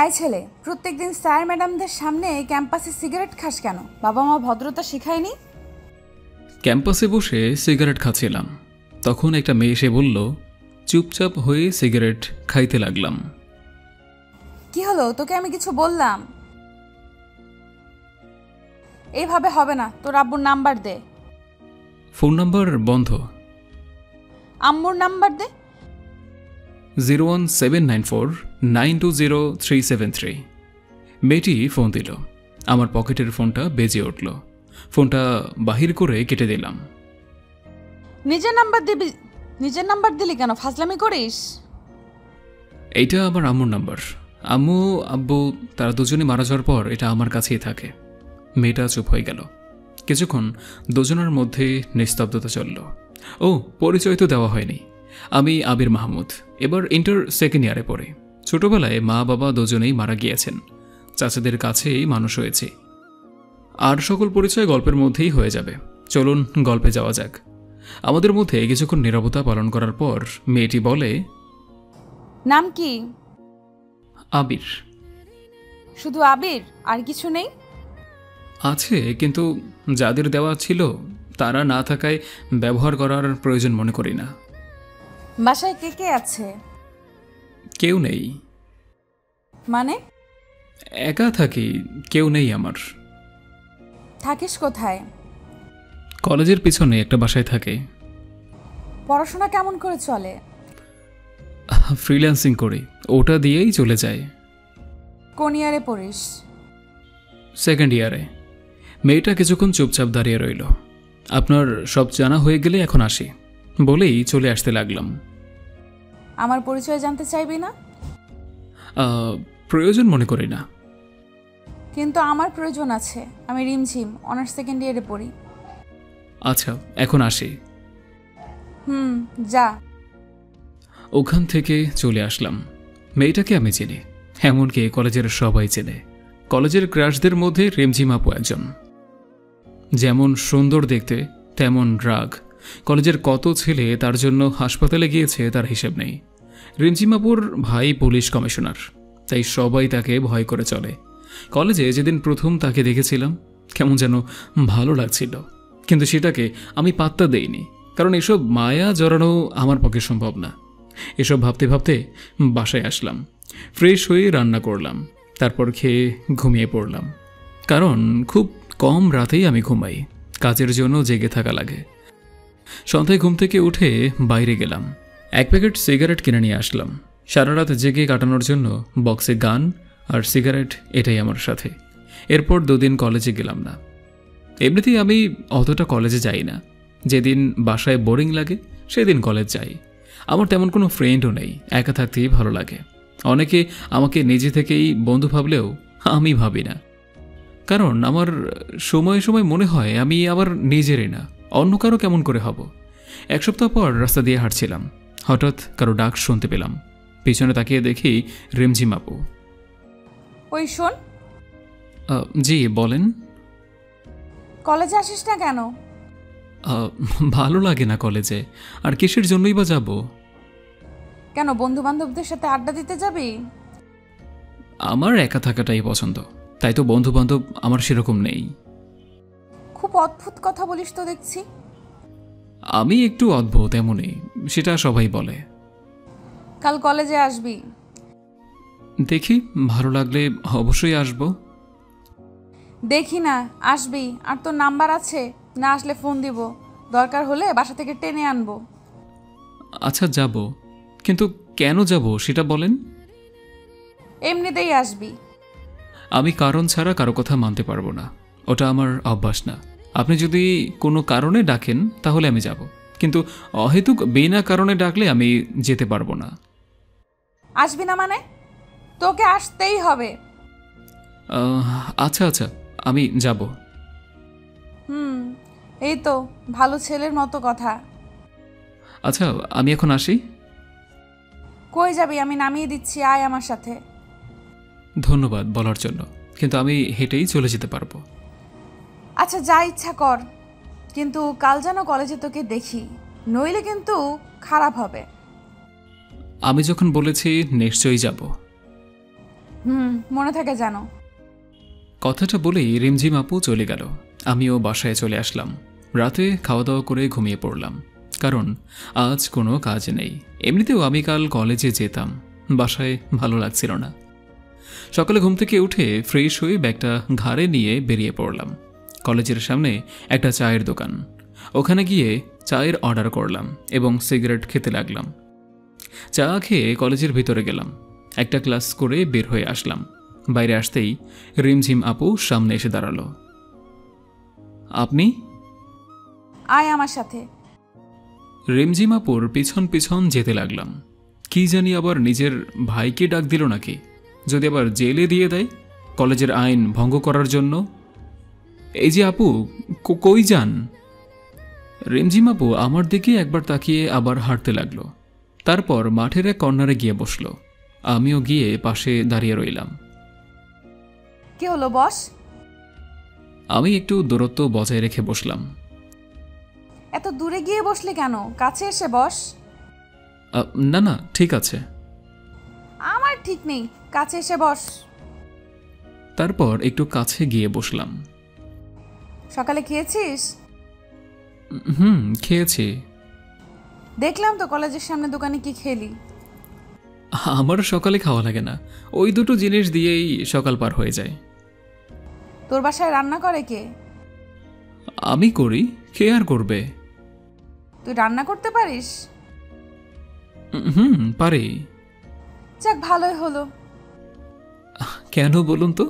এই ছেলে, প্রত্যেকদিন স্যার ম্যাডামদের সামনে ক্যাম্পাসে সিগারেট খাস কেন? বাবা মা ভদ্রতা শেখায়নি? ক্যাম্পাসে বসে সিগারেট খাচ্ছিলাম, তখন একটা মেয়ে এসে বলল, চুপচাপ হয়ে সিগারেট খাইতে লাগলাম। কি হলো? তোকে আমি কিছু বললাম? এইভাবে হবে না, তোর আব্বুর নাম্বার দে। ফোন নাম্বার বন্ধ। আম্মুর নাম্বার দে। 01794920373। মেয়েটি ফোন দিল। আমার পকেটের ফোনটা বেজে উঠল। ফোনটা বাহির করে কেটে দিলাম। নিজের নাম্বার দিলি কেন? ফাজলামি করিস? এইটা আমার আম্মুর নাম্বার। আম্মু আব্বু তারা দুজনে মারা যাওয়ার পর এটা আমার কাছেই থাকে। মেয়েটা চুপ হয়ে গেল। কিছুক্ষণ দুজনের মধ্যে নিস্তব্ধতা চলল। ও, পরিচয় তো দেওয়া হয়নি। আমি আবির মাহমুদ, এবার ইন্টার সেকেন্ড ইয়ারে পড়ি। ছোটবেলায় মা বাবা দুজনেই মারা গিয়েছেন। চাচাদের কাছেই মানুষ হয়েছে। আর সকল পরিচয় গল্পের মধ্যেই হয়ে যাবে। চলুন গল্পে যাওয়া যাক। আমাদের মধ্যে কিছুক্ষণ নীরবতা পালন করার পর মেয়েটি বলে, নাম কি? আবির। শুধু আবির? আর কিছু নেই? আছে, কিন্তু যাদের দেওয়া ছিল তারা না থাকায় ব্যবহার করার প্রয়োজন মনে করি না। বাসায় কে কে আছে? কেউ নেই। মানে? একা থাকি, কেউ নেই আমার। থাকিস কোথায়? কলেজের পিছনে একটা বাসায় থাকে। পড়াশোনা কেমন করে চলে? ফ্রিল্যান্সিং করি, ওটা দিয়েই চলে যায়। কোন ইয়ারে পড়িস? সেকেন্ড ইয়ারে। মেয়েটা কিছুক্ষণ চুপচাপ দাঁড়িয়ে রইল। আপনার সব জানা হয়ে গেলে এখন আসি বলেই চলে আসতে লাগলাম। আমার পরিচয় জানতে চাইবি না? প্রয়োজন মনে করি না। কিন্তু আমার প্রয়োজন আছে। আমি রিমঝিম, অনার্স সেকেন্ড ইয়ারে পড়ি। আচ্ছা, এখন আসি। যা। ওখান থেকে চলে আসলাম। মেয়েটাকে আমি চিনি, এমনকি কলেজের সবাই চেনে। কলেজের ক্রাশদের মধ্যে রিমঝিম আপু একজন। যেমন সুন্দর দেখতে তেমন রাগ। কলেজের কত ছেলে তার জন্য হাসপাতালে গিয়েছে তার হিসেব নেই। রিমঝিম আপুর ভাই পুলিশ কমিশনার, তাই সবাই তাকে ভয় করে চলে। কলেজে যেদিন প্রথম তাকে দেখেছিলাম কেমন যেন ভালো লাগছিল, কিন্তু সেটাকে আমি পাত্তা দেইনি, কারণ এসব মায়া জড়ানো আমার পক্ষে সম্ভব না। এসব ভাবতে ভাবতে বাসায় আসলাম। ফ্রেশ হয়ে রান্না করলাম, তারপর খেয়ে ঘুমিয়ে পড়লাম। কারণ খুব কম রাতেই আমি ঘুমাই, কাজের জন্য জেগে থাকা লাগে। সন্ধ্যায় ঘুম থেকে উঠে বাইরে গেলাম, 1 প্যাকেট সিগারেট কিনে নিয়ে আসলাম। সারা রাত জেগে কাটানোর জন্য বক্সে গান আর সিগারেট, এটাই আমার সাথে। এরপর 2 দিন কলেজে গেলাম না। এমনিতেই আমি অতটা কলেজে যাই না। যেদিন বাসায় বোরিং লাগে সেদিন কলেজ যাই। আমার তেমন কোনো ফ্রেন্ডও নেই, একা থাকতেই ভালো লাগে। অনেকে আমাকে নিজে থেকেই বন্ধু ভাবলেও আমি ভাবি না, কারণ আমার সময় সময় মনে হয় আমি আবার নিজেরই না, অন্য কারো কেমন করে হব। 1 সপ্তাহ পর রাস্তা দিয়ে হাঁটছিলাম, হঠাৎ কারো ডাক শুনতে পেলাম। পিছনে তাকিয়ে দেখি রিমঝিম আপু। ওই শোন। জি বলেন। কলেজে আসিস না কেন? ভালো লাগে না কলেজে, আর কিসের জন্যই বা যাব। কেন, বন্ধু বান্ধবদের সাথে আড্ডা দিতে যাবি? আমার একা থাকাটাই পছন্দ, তাই তো বন্ধু বান্ধব আমার সেরকম নেই। খুব অদ্ভুত কথা বলিস তো দেখছি। আমি একটু অদ্ভুত, এমনই, সেটা সবাই বলে। কাল কলেজে আসবি? দেখি, ভালো লাগলে অবশ্যই আসব। দেখি না, আসবি। আর তোর নাম্বার আছে? না আসলে ফোন দিব, দরকার হলে বাসা থেকে টেনে আনবো। আচ্ছা যাব, কিন্তু কেন যাব সেটা বলেন। এমনিতেই আসবি। আমি কারণ ছাড়া কারো কথা মানতে পারবো না, ওটা আমার অভ্যাস না। আপনি যদি কোনো কারণে ডাকেন তাহলে আমি যাব, কিন্তু অহেতুক বিনা কারণে ডাকলে আমি যেতে পারবো না। আসবি না মানে? তোকে আসতেই হবে। আচ্ছা আচ্ছা, আমি যাব। এই তো ভালো ছেলের মতো কথা। আচ্ছা, আমি এখন আসি। কই যাবি? আমি নামিয়ে দিচ্ছি, আয় আমার সাথে। ধন্যবাদ বলার জন্য, কিন্তু আমি হেঁটেই চলে যেতে পারবো। আচ্ছা, যা ইচ্ছা কর, কিন্তু কাল যেন কলেজে তোকে দেখি, নইলে কিন্তু খারাপ হবে। আমি যখন বলেছি নিশ্চয়ই যাব। মনে থাকে জানো। কথাটা বলেই রিমঝিম আপু চলে গেল। আমিও বাসায় চলে আসলাম। রাতে খাওয়া দাওয়া করে ঘুমিয়ে পড়লাম, কারণ আজ কোনো কাজ নেই। এমনিতেও আমি কাল কলেজে যেতাম, বাসায় ভালো লাগছিল না। সকালে ঘুম থেকে উঠে ফ্রেশ হয়ে ব্যাগটা ঘাড়ে নিয়ে বেরিয়ে পড়লাম। কলেজের সামনে একটা চায়ের দোকান, ওখানে গিয়ে চায়ের অর্ডার করলাম এবং সিগারেট খেতে লাগলাম। চা খেয়ে কলেজের ভিতরে গেলাম, একটা ক্লাস করে বের হয়ে আসলাম। বাইরে আসতেই রিমঝিম আপু সামনে এসে দাঁড়ালো। আপনি? আয় আমার সাথে। রিমঝিম আপুর পিছন পিছন যেতে লাগলাম। কি জানি আবার নিজের ভাইকে ডাক দিল নাকি, যদি আবার জেলে দিয়ে দেয় কলেজের আইন ভঙ্গ করার জন্য। এই যে আপু, কই যান? রিমঝিম আপু আমার দিকে একবার তাকিয়ে আবার হাঁটতে লাগলো। তারপর মাঠের এক কর্নারে গিয়ে বসলো। আমিও গিয়ে পাশে দাঁড়িয়ে রইলাম। কি হলো বস? আমি একটু দূরত্ব বজায় রেখে বসলাম। এত দূরে গিয়ে বসলে কেন? কাছে এসে বস। না না, ঠিক আছে। আমার ঠিক নেই, কাছে এসে বস। তারপর একটু কাছে গিয়ে বসলাম। সকালে খেয়েছিস? খেয়েছি। দেখলাম তো কলেজের সামনে দোকানে কি খেলি। আমার সকালে খাওয়া লাগে না, ওই দুটো জিনিস দিয়েই সকাল পার হয়ে যায়। তোর বাসায় রান্না করে কে? আমি করি, কে আর করবে? তুই রান্না করতে পারিস? পারি। যাক, ভালোই হলো। কেন বলুন তো?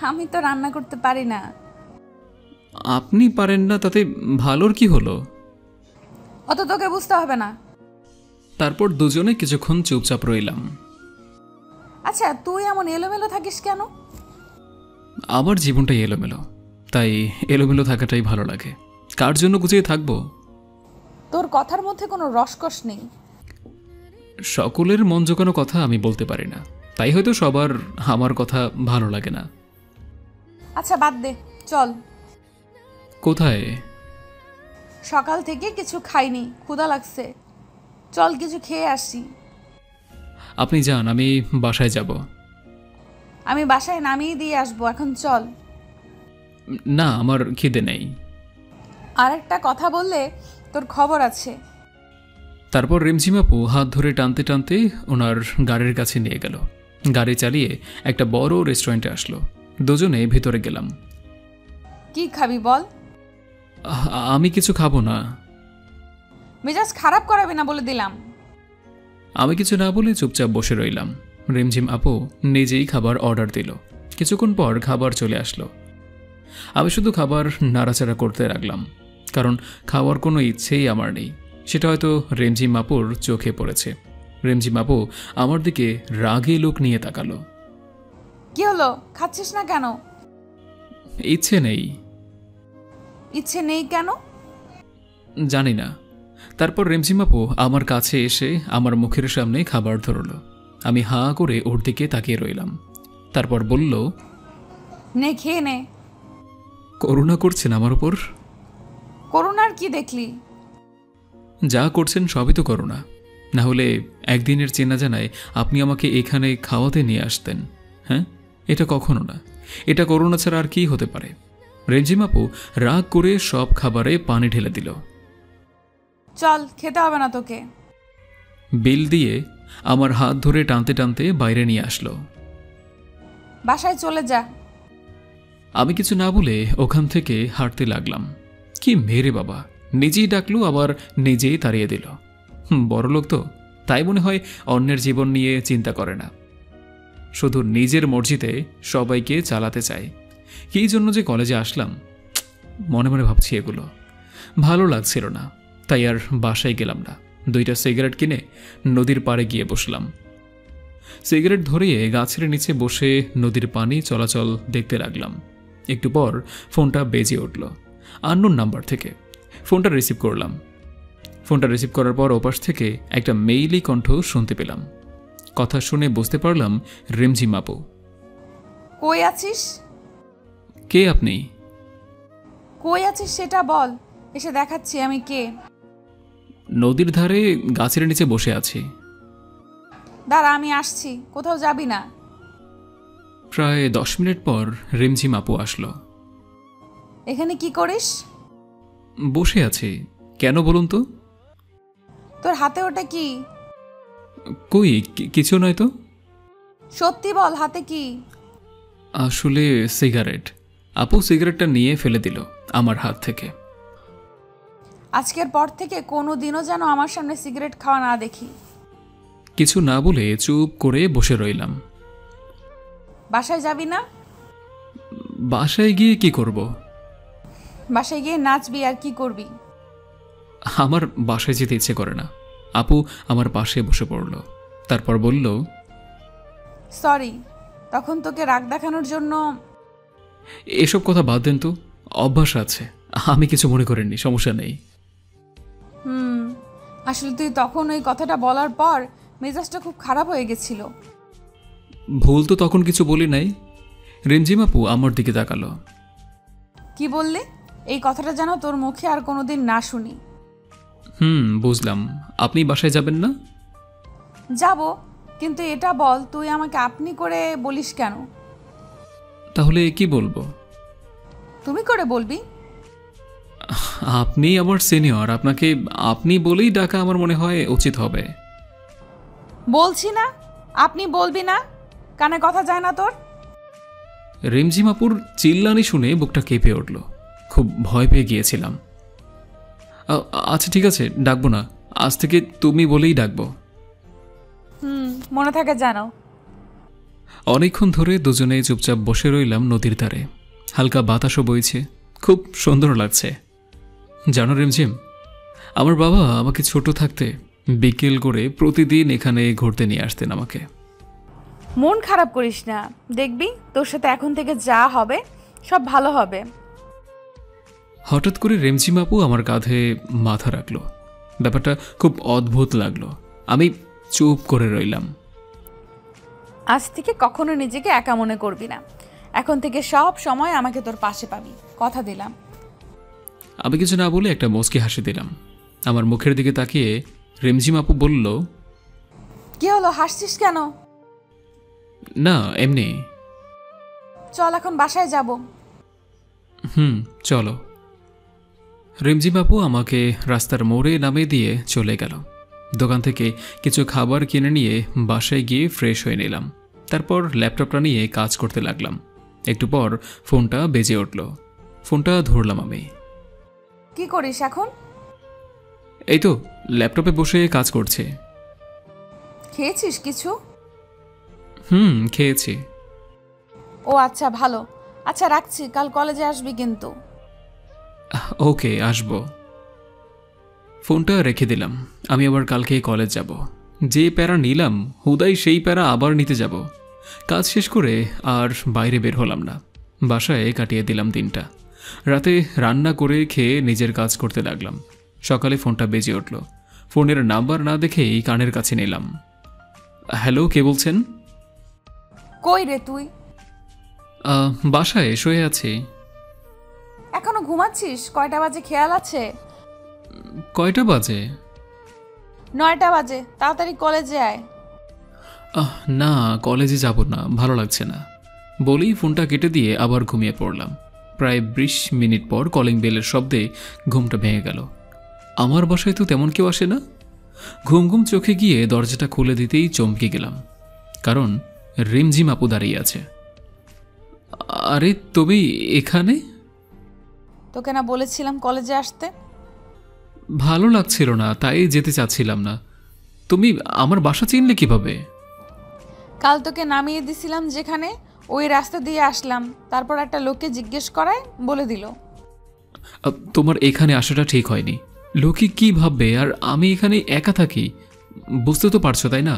আমি তো রান্না করতে পারি না। আপনি পারেন না তাতে ভালোর কি হলো? অত তোকে বুঝতে হবে না। তারপর দুজনে কিছুক্ষণ চুপচাপ রইলাম। আচ্ছা, তুই এমন এলোমেলো থাকিস কেন? আমার জীবনটাই এলোমেলো, তাই এলোমেলো থাকাটাই ভালো লাগে। কার জন্য গুছিয়ে থাকবো? তোর কথার মধ্যে কোনো রসকস নেই। সকলের মন জোগানো কথা আমি বলতে পারি না, তাই হয়তো সবার আমার কথা ভালো লাগে না। আচ্ছা বাদ দে, চল। কোথায়? সকাল থেকে কিছু খাইনি, ক্ষুধা লাগছে। চল কিছু খেয়ে আসি। আপনি যান, আমি বাসায় যাব। আমি বাসায় নামিয়ে দিয়ে আসবো, এখন চল। না, আমার খিদে নেই। আর একটা কথা বললে তোর খবর আছে। তারপর রিমঝিম আপু হাত ধরে টানতে টানতে ওনার গাড়ির কাছে নিয়ে গেল। গাড়ি চালিয়ে একটা বড় রেস্টুরেন্টে আসলো। দুজনে ভেতরে গেলাম। কি খাবি বল? আমি কিছু খাবো না। মেজাজ খারাপ করাবি না বলে দিলাম। আমি কিছু না বলে চুপচাপ বসে রইলাম। রিমঝিম আপু নিজেই খাবার অর্ডার দিল। কিছুক্ষণ পর খাবার চলে আসলো। আমি শুধু খাবার নাড়াচাড়া করতে লাগলাম, কারণ খাওয়ার কোনো ইচ্ছেই আমার নেই। সেটা হয়তো রিমঝিম আপুর চোখে পড়েছে। রিমঝিম আপু আমার দিকে রাগে লোক নিয়ে তাকালো। কি হলো, খাচ্ছিস না কেন? ইচ্ছে নেই। ইচ্ছে নেই কেন? জানি না। তারপর রিমঝিম আপু আমার কাছে এসে আমার মুখের সামনে খাবার ধরলো। আমি হাঁ করে ওর দিকে তাকিয়ে রইলাম। তারপর বলল, নে খেয়ে নে। করুণা করছেন আমার উপর? করুণার কি দেখলি? যা করছেন সবই তো করুণা। না হলে একদিনের চেনা জানায় আপনি আমাকে এখানে খাওয়াতে নিয়ে আসতেন। হ্যাঁ, এটা কখনো না। এটা করুণা ছাড়া আর কি হতে পারে? রিমঝিম আপু রাগ করে সব খাবারে পানি ঢেলে দিল। চল, খেতে হবে না তোকে। বিল দিয়ে আমার হাত ধরে টানতে টানতে বাইরে নিয়ে আসলো। বাসায় চলে যা। আমি কিছু না বলে ওখান থেকে হাঁটতে লাগলাম। কি মেরে বাবা, নিজেই ডাকলো আবার নিজেই তাড়িয়ে দিল। বড়লোক তো, তাই মনে হয় অন্যের জীবন নিয়ে চিন্তা করে না, শুধু নিজের মর্জিতে সবাইকে চালাতে চায়। কী জন্য যে কলেজে আসলাম, মনে মনে ভাবছি এগুলো। ভালো লাগছিল না, তাই আর বাসায় গেলাম না। 2টা সিগারেট কিনে নদীর পাড়ে গিয়ে বসলাম। সিগারেট ধরিয়ে গাছের নিচে বসে নদীর পানি চলাচল দেখতে লাগলাম। একটু পর ফোনটা বেজে উঠল, আননোন নাম্বার থেকে। ফোনটা রিসিভ করলাম। ফোনটা রিসিভ করার পর ওপাশ থেকে একটা মেইলি কণ্ঠ শুনতে পেলাম। কথা শুনে বুঝতে পারলাম রিমঝিম আপু। কই আছিস? কে আপনি? কই আছিস সেটা বল, এসে দেখাচ্ছি আমি কে। নদীর ধারে গাছের নিচে বসে আছি। দাঁড়া, আমি আসছি। কোথাও যাবি না। প্রায় 10 মিনিট পর রিমঝিম আপু আসলো। এখানে কি করিস? বসে আছি। কেন বলুন তো? তোর হাতে ওটা কি? কই, কিছু নয় তো। সত্যি বল, হাতে কি? আসলে সিগারেট। আপু সিগারেটটা নিয়ে ফেলে দিল আমার হাত থেকে। আজকের পর থেকে কোনো দিনও যেন আমার সামনে সিগারেট খাওয়া না দেখি। কিছু না বলে চুপ করে বসে রইলাম। বাসায় যাবি না? বাসায় গিয়ে কি করব? বাসায় গিয়ে নাচবি আর কি করবি? আমার বাসায় যেতে ইচ্ছে করে না। আপু আমার পাশে বসে পড়ল, তারপর বলল, সরি, তখন তোকে রাগ দেখানোর জন্য। এসব কথা বাদ দেন তো, অভ্যাস আছে। আমি কিছু মনে করিনি, সমস্যা নেই। আসলে তুই তখন ওই কথাটা বলার পর মেজাজটা খুব খারাপ হয়ে গেছিল। ভুল তো তখন কিছু বলি নাই। রিমঝিম আপু আমার দিকে তাকালো। কি বললি? এই কথাটা যেন তোর মুখে আর কোনোদিন না শুনি। বুঝলাম। আপনি বাসায় যাবেন না? যাব, কিন্তু এটা বল, তুই আমাকে আপনি করে বলিস কেন? তাহলে কি বলবো? তুমি করে বলবি। আপনি আমার সিনিয়র, আপনাকে আপনি বলেই ডাকা আমার মনে হয় উচিত হবে। বলছি না আপনি বলবি না, কানে কথা যায় না তোর? রিমঝিম আপুর চিল্লানি শুনে বুকটা কেঁপে উঠল। খুব ভয় পেয়ে গিয়েছিলাম। আচ্ছা ঠিক আছে, ডাকবো না। আজ থেকে তুমি বলেই ডাকবো। মনে থাকে জানো। অনেকক্ষণ ধরে দুজনে চুপচাপ বসে রইলাম নদীর ধারে। হালকা বাতাসও বইছে, খুব সুন্দর লাগছে। জানো রিমঝিম, আমার বাবা আমাকে ছোট থাকতে বিকেল করে প্রতিদিন এখানে ঘুরতে নিয়ে আসতেন আমাকে। মন খারাপ করিস না, দেখবি তোর সাথে এখন থেকে যা হবে সব ভালো হবে। হঠাৎ করে রিমঝিম আপু আমার কাঁধে মাথা রাখলো। ব্যাপারটা খুব অদ্ভুত লাগলো। আমি চুপ করে রইলাম। আজ থেকে কখনো নিজেকে একা মনে করবি না। এখন থেকে সব সময় আমাকে তোর পাশে পাবি, কথা দিলাম। আমি কিছু না বলে একটা মুচকি হাসি দিলাম। আমার মুখের দিকে তাকিয়ে রিমঝিম আপু বলল, কি হলো, হাসছিস কেন? না এমনি। চল এখন বাসায় যাব। চলো। রিমঝিম আপু আমাকে রাস্তার মোড়ে নামিয়ে দিয়ে চলে গেল। দোকান থেকে কিছু খাবার কিনে নিয়ে বাসায় গিয়ে ফ্রেশ হয়ে নিলাম। তারপর ল্যাপটপটা নিয়ে কাজ করতে লাগলাম। একটু পর ফোনটা বেজে উঠল। ফোনটা ধরলাম আমি। কি করিস এখন? এই তো ল্যাপটপে বসে কাজ করছে। খেয়েছিস কিছু? খেয়েছি। ও আচ্ছা, ভালো। আচ্ছা রাখছি, কাল কলেজে আসবি কিন্তু। ওকে, আসবো। ফোনটা রেখে দিলাম। আমি আবার কালকে কলেজ যাব। যে প্যারা নিলাম হুদাই সেই প্যারা আবার নিতে যাব। কাজ শেষ করে আর বাইরে বের হলাম না। বাসায় কাটিয়ে দিলাম দিনটা। রাতে রান্না করে খেয়ে নিজের কাজ করতে লাগলাম। সকালে ফোনটা বেজে উঠল। ফোনের নাম্বার না দেখেই কানের কাছে নিলাম। হ্যালো, কে বলছেন? কই রে তুই? বাসায় শুয়ে আছি। এখনো ঘুমাচ্ছিস? কয়টা বাজে খেয়াল আছে? কয়টা বাজে? 9টা বাজে, তাড়াতাড়ি কলেজে আয়। না, কলেজে যাব না, ভালো লাগছে না বলেই ফোনটা কেটে দিয়ে আবার ঘুমিয়ে পড়লাম। প্রায় 20 মিনিট পর কলিং বেলের শব্দে ঘুমটা ভেঙে গেল। আমার বাসায় তো তেমন কেউ আসে না। ঘুম ঘুম চোখে গিয়ে দরজাটা খুলে দিতেই চমকে গেলাম, কারণ রিমঝিম আপু দাঁড়িয়ে আছে। আরে তুমি এখানে? তোকে না বলেছিলাম কলেজে আসতে? ভালো লাগছিল না, তাই যেতে চাচ্ছিলাম না। তুমি আমার বাসা চিনলে কিভাবে? কাল তোকে নামিয়ে দিছিলাম যেখানে, ওই রাস্তা দিয়ে আসলাম। তারপর একটা লোককে জিজ্ঞেস করায় বলে দিল। তোমার এখানে আসাটা ঠিক হয়নি। লোকে কি ভাববে, আর আমি এখানে একা থাকি, বুঝতে তো পারছো তাই না?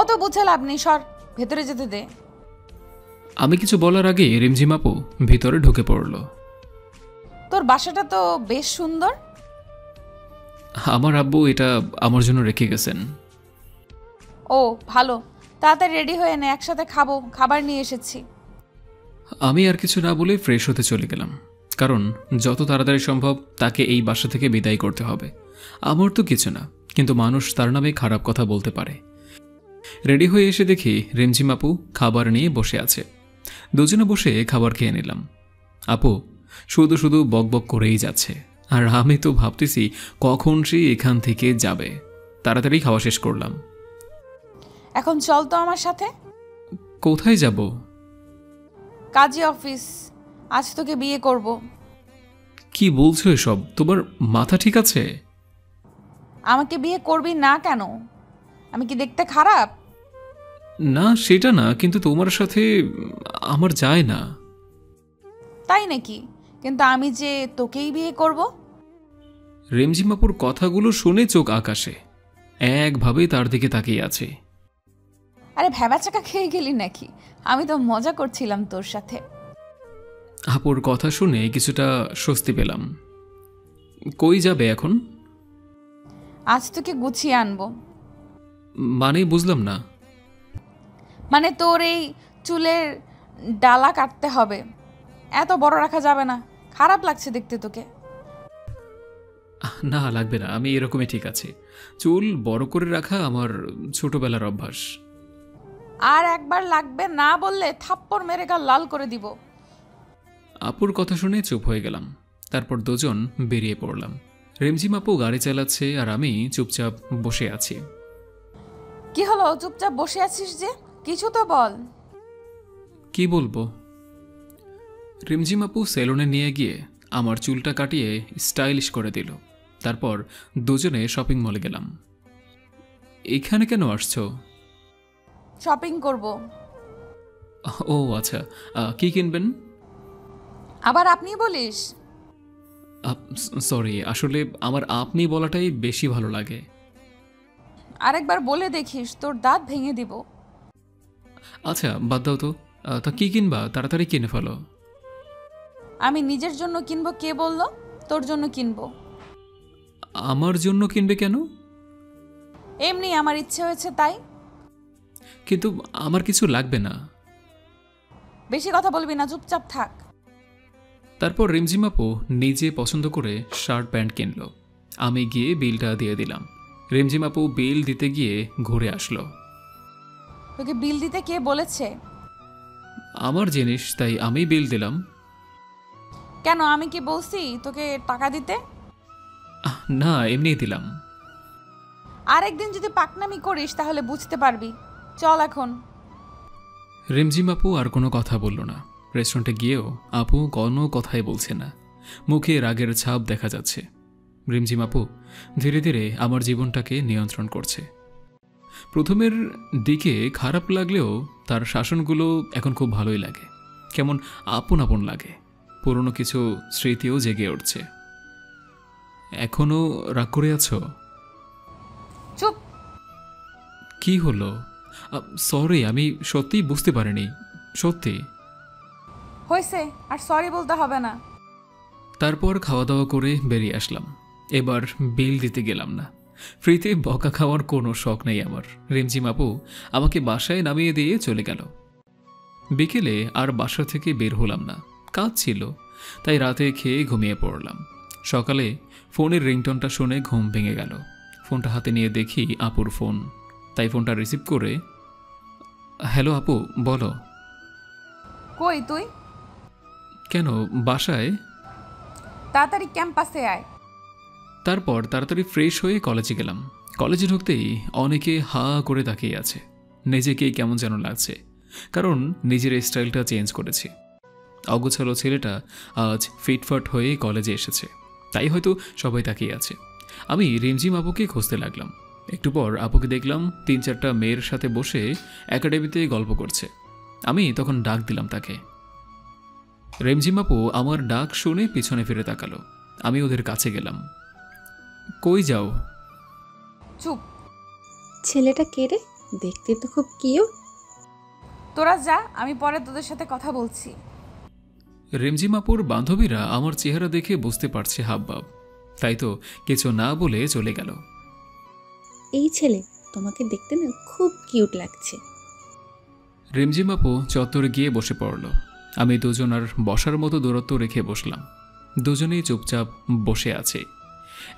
অত বুঝে লাভ নেই, সর, ভেতরে যেতে দে। আমি কিছু বলার আগে রিমঝিম আপু ভিতরে ঢুকে পড়ল। তোর বাসাটা তো বেশ সুন্দর। আমার আব্বু এটা আমার জন্য রেখে গেছেন। ও ভালো, তাড়াতাড়ি রেডি হয়ে নে, একসাথে খাবো, খাবার নিয়ে এসেছি। আমি আর কিছু না বলে ফ্রেশ হতে চলে গেলাম, কারণ যত তাড়াতাড়ি সম্ভব তাকে এই বাসা থেকে বিদায় করতে হবে। আমার তো কিছু না, কিন্তু মানুষ তার নামে খারাপ কথা বলতে পারে। রেডি হয়ে এসে দেখি রিমঝিম আপু খাবার নিয়ে বসে আছে। দুজনে বসে খাবার খেয়ে নিলাম। আপু শুধু শুধু বকবক করেই যাচ্ছে, আর আমি তো ভাবতেছি কখন সে এখান থেকে যাবে। তাড়াতাড়ি খাওয়া শেষ করলাম। এখন চল তো আমার সাথে। কোথায় যাব? কাজী অফিস, আজ তোকে বিয়ে করব। কি বলছো এসব? তোমার মাথা ঠিক আছে? আমাকে বিয়ে করবি না কেন? আমি কি দেখতে খারাপ? না সেটা না, কিন্তু তোমার সাথে আমার যায় না। তাই নাকি? কিন্তু আমি যে তোকেই বিয়ে করব। রেমঝিমাপুর কথাগুলো শুনে চোখ আকাশে, একভাবে তার দিকে তাকিয়ে আছে। আরে ভ্যাবাচাকা খেয়ে গেলি নাকি? আমি তো মজা করছিলাম তোর সাথে। আপুর কথা শুনে কিছুটা স্বস্তি পেলাম। কই যাবে এখন? আজ তোকে গুছিয়ে আনবো। মানে বুঝলাম না। মানে তোর এই চুলের ডালা কাটতে হবে, এত বড় রাখা যাবে না, খারাপ লাগছে দেখতে তোকে। না লাগবে না, আমি এরকমই ঠিক আছে। চুল বড় করে রাখা আমার ছোটবেলার অভ্যাস। আর একবার লাগবে না বললে থাপ্পড় মেরে গা লাল করে দিব। আপুর কথা শুনে চুপ হয়ে গেলাম। তারপর দুজন বেরিয়ে পড়লাম। রেমঝিম আপু গাড়ি চালাচ্ছে আর আমি চুপচাপ বসে আছি। কি হলো, চুপচাপ বসে আছিস যে? কিছু তো বল। কি বলবো? রিমঝিম আপু সেলুনে নিয়ে গিয়ে আমার চুলটা কাটিয়ে স্টাইলিশ করে দিল। তারপর দুজনে শপিং মলে গেলাম। এখানে কেন আসছো? শপিং করব। ও আচ্ছা, কি কিনবেন? আবার আপনি বলিস? সরি, আসলে আমার আপনি বলাটাই বেশি ভালো লাগে। আরেকবার বলে দেখিস, তোর দাঁত ভেঙে দিব। আচ্ছা বাদ দাও তো, তা কি কিনবা? তাড়াতাড়ি কিনে ফেলো। আমি নিজের জন্য কিনবো কে বললো? তোর জন্য কিনবো। আমার জন্য কিনবে কেন? এমনি আমার ইচ্ছে হয়েছে তাই। কিন্তু আমার কিছু লাগবে না। বেশি কথা বলবি না, চুপচাপ থাক। তারপর রিমঝিম আপু নিজে পছন্দ করে শার্ট প্যান্ট কিনল। আমি গিয়ে বিলটা দিয়ে দিলাম। রিমঝিম আপু বিল দিতে গিয়ে ঘুরে আসলো। তোকে বিল দিতে কে বলেছে? আমার জিনিস তাই আমি বিল দিলাম। কেন, আমি কি বলছি তোকে টাকা দিতে? না এমনিই দিলাম। আরেকদিন যদি পাকনামি করিস তাহলে বুঝতে পারবি। চল এখন। রিমঝিম আপু আর কোনো কথা বলল না। রেস্টুরেন্টে গিয়েও আপু কোনো কথাই বলছে না। মুখে রাগের ছাপ দেখা যাচ্ছে। রিমঝিম আপু ধীরে ধীরে আমার জীবনটাকে নিয়ন্ত্রণ করছে। প্রথমের দিকে খারাপ লাগলেও তার শাসনগুলো এখন খুব ভালোই লাগে। কেমন আপন আপন লাগে। পুরনো কিছু স্মৃতিও জেগে উঠছে। এখনো রাগ করে আছো? চুপ। কি হলো? সরি, আমি সত্যিই বুঝতে পারিনি, সত্যি। হয়েছে, আর সরি বলতে হবে না। তারপর খাওয়া দাওয়া করে বেরিয়ে আসলাম। এবার বিল দিতে গেলাম না। ফ্রিতে বকা খাওয়ার কোনো শখ নেই আমার। রিমঝিম আপু আমাকে বাসায় নামিয়ে দিয়ে চলে গেল। বিকেলে আর বাসা থেকে বের হলাম না, কাজ ছিল। তাই রাতে খেয়ে ঘুমিয়ে পড়লাম। সকালে ফোনের রিংটনটা শুনে ঘুম ভেঙে গেল। ফোনটা হাতে নিয়ে দেখি আপুর ফোন। তাই ফোনটা রিসিভ করে, হ্যালো আপু, বলো। কই তুই? কেন, বাসায়। তাড়াতাড়ি ক্যাম্পাসে আয়। তারপর তাড়াতাড়ি ফ্রেশ হয়ে কলেজে গেলাম। কলেজে ঢুকতেই অনেকে হা করে তাকিয়ে আছে। নিজেকেই কেমন যেন লাগছে, কারণ নিজের স্টাইলটা চেঞ্জ করেছি। অগোছালো ছেলেটা আজ ফিটফাট হয়ে কলেজে এসেছে, তাই হয়তো সবাই তাকিয়ে আছে। আমি রিমঝিম আপুকে খুঁজতে লাগলাম। একটু পর আপুকে দেখলাম 3-4টা মেয়ের সাথে বসে একাডেমিতে গল্প করছে। আমি তখন ডাক দিলাম তাকে। রিমঝিম আপু আমার ডাক শুনে পিছনে ফিরে তাকালো। আমি ওদের কাছে গেলাম। কই যাও? চুপ। ছেলেটা কে রে? দেখতে তো খুব কিউট। তোরা যা, আমি পরে তোদের সাথে কথা বলছি। রিমঝিম আপুর বান্ধবীরা আমার চেহারা দেখে বুঝতে পারছে হাবভাব, তাই তো কিছু না বলে চলে গেল। এই ছেলে তোমাকে দেখতে না খুব কিউট লাগছে। রিমঝিম আপু চত্বরে গিয়ে বসে পড়ল। আমি দুজন আর বসার মতো দূরত্ব রেখে বসলাম। দুজনেই চুপচাপ বসে আছে।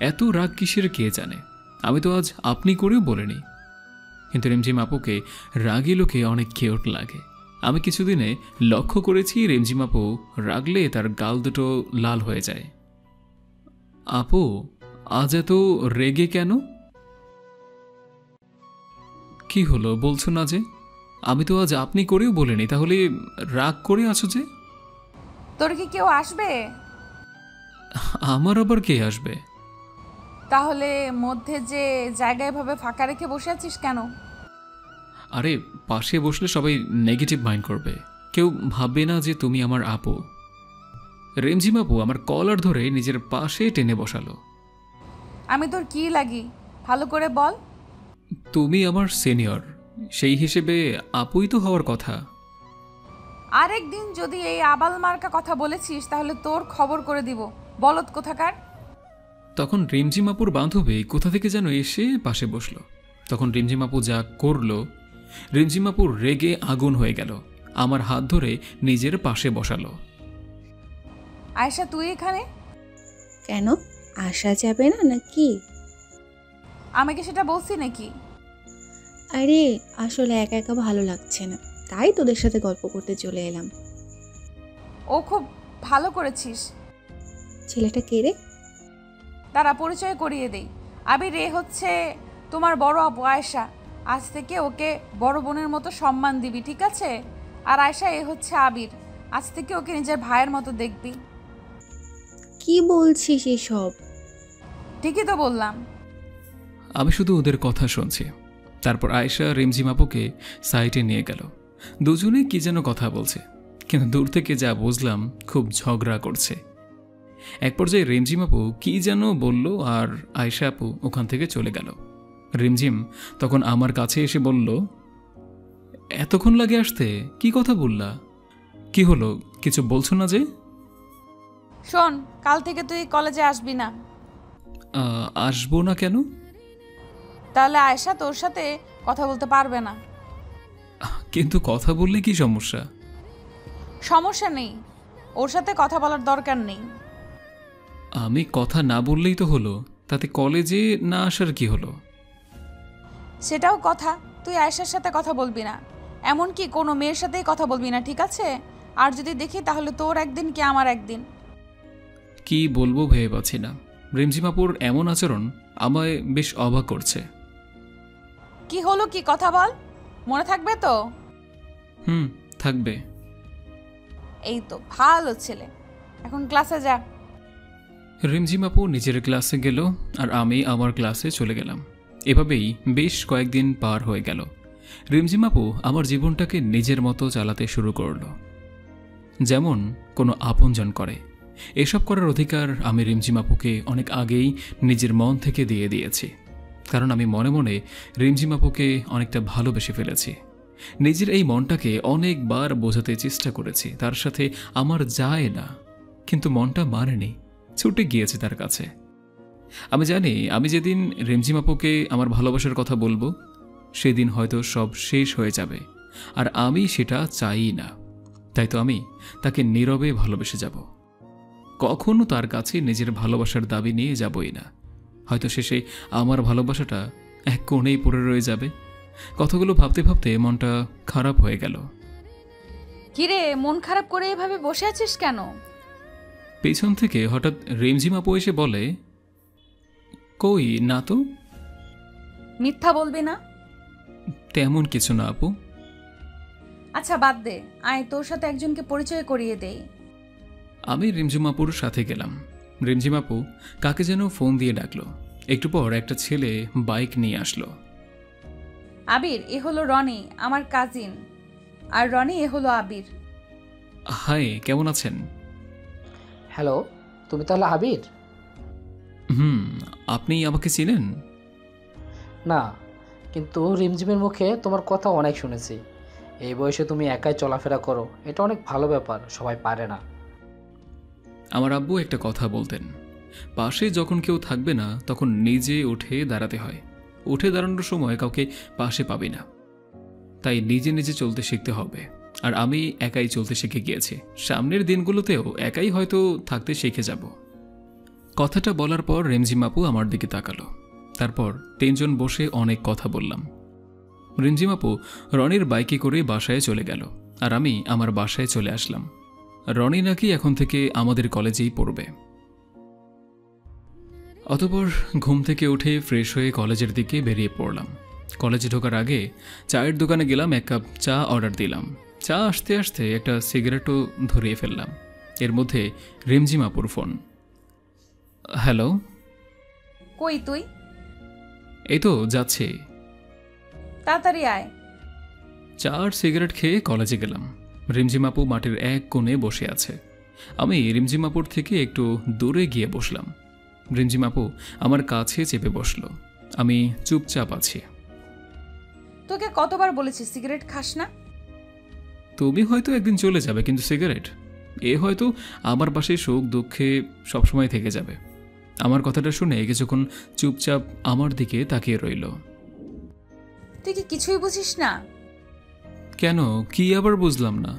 এত রাগ কিসের কে জানে। আমি তো আজ আপনি করেও বলিনি। কিন্তু রিমঝিম আপুকে রাগী লোকে অনেক কিউট লাগে। আমি কিছুদিনে লক্ষ্য করেছি রিমঝিম আপু রাগলে তার গাল দুটো লাল হয়ে যায়। আপু, আজ এত রেগে কেন? কি হলো বলছো না যে? আমি তো আজ আপনি করেও বলিনি, তাহলে রাগ করে আছো যে? তোর কি কেউ আসবে? আমার আবার কে আসবে? তাহলে মধ্যে যে জায়গায় ভাবে ফাঁকা রেখে বসে আছিস কেন? আরে, পাশে বসলে সবাই নেগেটিভ মাইন্ড করবে, কেউ ভাববে না যে তুমি আমার আপু। রিমঝিম আপু আমার কলার ধরে নিজের পাশে টেনে বসালো। আমি তোর কি লাগি ভালো করে বল। তুমি আমার সিনিয়র, সেই হিসেবে আপুই তো হওয়ার কথা। আরেকদিন যদি এই আবাল মার্কা কথা বলেছিস তাহলে তোর খবর করে দিব, বলদ কোথাকার। তখন রিমঝিম আপুর বান্ধবী কোথা থেকে যেন এসে পাশে বসলো। তখন রিমঝিম আপু যা করলো, রিমঝিম আপু রেগে আগুন হয়ে গেল, আমার হাত ধরে নিজের পাশে বসালো। আয়েশা, তুই এখানে? কেন, আসা যাবে না নাকি? আমাকে সেটা বলছি নাকি? আরে আসলে একা একা ভালো লাগছে না, তাই তোদের সাথে গল্প করতে চলে এলাম। ও, খুব ভালো করেছিস। ছেলেটা কে রে? তারা পরিচয় করিয়ে দেই। আবির, এ হচ্ছে তোমার বড় আপু আয়েশা। আজ থেকে ওকে বড় বোনের মতো সম্মান দিবি, ঠিক আছে? আর আয়েশা, এ হচ্ছে আবির। আজ থেকে ওকে নিজের ভাইয়ের মতো দেখবি। কি বলছিস এসব? ঠিকই তো বললাম। আমি শুধু ওদের কথা শুনছি। তারপর আয়েশা রিমঝিম আপুকে সাইটে নিয়ে গেল। দুজনে কি যেন কথা বলছে, কিন্তু দূর থেকে যা বুঝলাম খুব ঝগড়া করছে। এক পর্যায়ে রিমঝিম আপু কি যেন বলল আর আয়েশা আপু ওখান থেকে চলে গেল। রিমঝিম তখন আমার কাছে এসে বলল, এতক্ষণ লাগে আসতে, কি কথা বললা? কি হলো, কিছু বলছো না যে? শোন, কাল থেকে তুই কলেজে আসবি না। আসবো না কেন? তাহলে আয়েশা তোর সাথে কথা বলতে পারবে না। কিন্তু কথা বললে কি সমস্যা? সমস্যা নেই, ওর সাথে কথা বলার দরকার নেই। আমি কথা না বললেই তো হলো, তাতে কলেজে না আসার কি হলো? সেটাও কথা, তুই আয়েশার সাথে কথা বলবি না, এমনকি কোনো মেয়ের সাথেই কথা বলবি না, ঠিক আছে? আর যদি দেখি তাহলে তোর একদিন কি আমার একদিন। কি বলবো ভেবে পাচ্ছি না। রিমঝিম আপুর এমন আচরণ আমায় বেশ অবাক করছে। কি হলো, কি কথা বল, মনে থাকবে তো? থাকবে। এই তো ভালো ছেলে, এখন ক্লাসে যা। রিমঝিম আপু নিজের ক্লাসে গেল আর আমি আমার ক্লাসে চলে গেলাম। এভাবেই বেশ কয়েকদিন পার হয়ে গেল। রিমঝিম আপু আমার জীবনটাকে নিজের মতো চালাতে শুরু করলো, যেমন কোনো আপনজন করে। এসব করার অধিকার আমি রিমঝিম আপুকে অনেক আগেই নিজের মন থেকে দিয়ে দিয়েছি, কারণ আমি মনে মনে রিমঝিম আপুকে অনেকটা ভালোবেসে ফেলেছি। নিজের এই মনটাকে অনেকবার বোঝাতে চেষ্টা করেছি, তার সাথে আমার যায় না, কিন্তু মনটা মানেনি, ছুটে গিয়েছে তার কাছে। আমি জানি আমি যেদিন রিমঝিম আপুকে আমার ভালোবাসার কথা বলবো, সেদিন হয়তো সব শেষ হয়ে যাবে, আর আমি সেটা চাই না। তাই তো আমি তাকে নীরবে ভালোবেসে যাব, কখনো তার কাছে নিজের ভালোবাসার দাবি নিয়ে যাবই না। হয়তো শেষে আমার ভালোবাসাটা এক কোণেই পড়ে রয়ে যাবে। কথাগুলো ভাবতে ভাবতে মনটা খারাপ হয়ে গেল। কিরে, মন খারাপ করে এভাবে বসে আছিস কেন? পেছন থেকে হঠাৎ রিমঝিম আপু এসে বলে, কই না তো। মিথ্যা বলবি না। তেমন কিছু না আপু। আচ্ছা বাদ দে, আয় তোর সাথে একজনকে পরিচয় করিয়ে দেই। আমি রিমঝিম আপুর সাথে গেলাম। রিমঝিম আপু কাকে যেন ফোন দিয়ে ডাকলো। একটু পর একটা ছেলে বাইক নিয়ে আসলো। আবির, এ হলো রনি, আমার কাজিন। আর রনি, এ হলো আবির। হাই, কেমন আছেন? হ্যালো, তুমি তাহলে আবির? আপনি আমাকে চিনেন? না, কিন্তু রিমঝিমের মুখে তোমার কথা অনেক শুনেছি। এই বয়সে তুমি একাই চলাফেরা করো, এটা অনেক ভালো ব্যাপার, সবাই পারে না। আমার আব্বু একটা কথা বলতেন, পাশে যখন কেউ থাকবে না তখন নিজে উঠে দাঁড়াতে হয়। উঠে দাঁড়ানোর সময় কাউকে পাশে পাবি না, তাই নিজে নিজে চলতে শিখতে হবে। আর আমি একাই চলতে শিখে গিয়েছি, সামনের দিনগুলোতেও একাই হয়তো থাকতে শিখে যাব। কথাটা বলার পর রিমঝিম আপু আমার দিকে তাকালো। তারপর তিনজন বসে অনেক কথা বললাম। রিমঝিম আপু রনির বাইকে করে বাসায় চলে গেল, আর আমি আমার বাসায় চলে আসলাম। রনি নাকি এখন থেকে আমাদের কলেজেই পড়বে। অতঃপর ঘুম থেকে উঠে ফ্রেশ হয়ে কলেজের দিকে বেরিয়ে পড়লাম। কলেজে ঢোকার আগে চায়ের দোকানে গেলাম, 1 কাপ চা অর্ডার দিলাম। চা আসতে আসতে একটা সিগারেটও ধরিয়ে ফেললাম। এর মধ্যে রিমঝিম আপুর ফোন। হ্যালো। কই তুই? এই তো যাচ্ছি। তাড়াতাড়ি আয়। চা আর সিগারেট খেয়ে কলেজে গেলাম। রিমঝিম আপু মাটির এক কোণে বসে আছে। আমি রিমঝিম আপুর থেকে একটু দূরে গিয়ে বসলাম। রিমঝিম আপু আমার কাছে চেপে বসল। আমি চুপচাপ আছি। তোকে কতবার বলেছি সিগারেট খাস না? তুমি হয়তো একদিন চলে যাবে, কিন্তু সিগারেট এ হয়তো আমার পাশে সুখ দুঃখে সবসময় থেকে যাবে। আমার কথাটা শুনে কিছুক্ষণ চুপচাপ আমার দিকে তাকিয়ে রইল। তুই কি কিছুই বুঝিস না? কেন, কি আবার বুঝলাম না?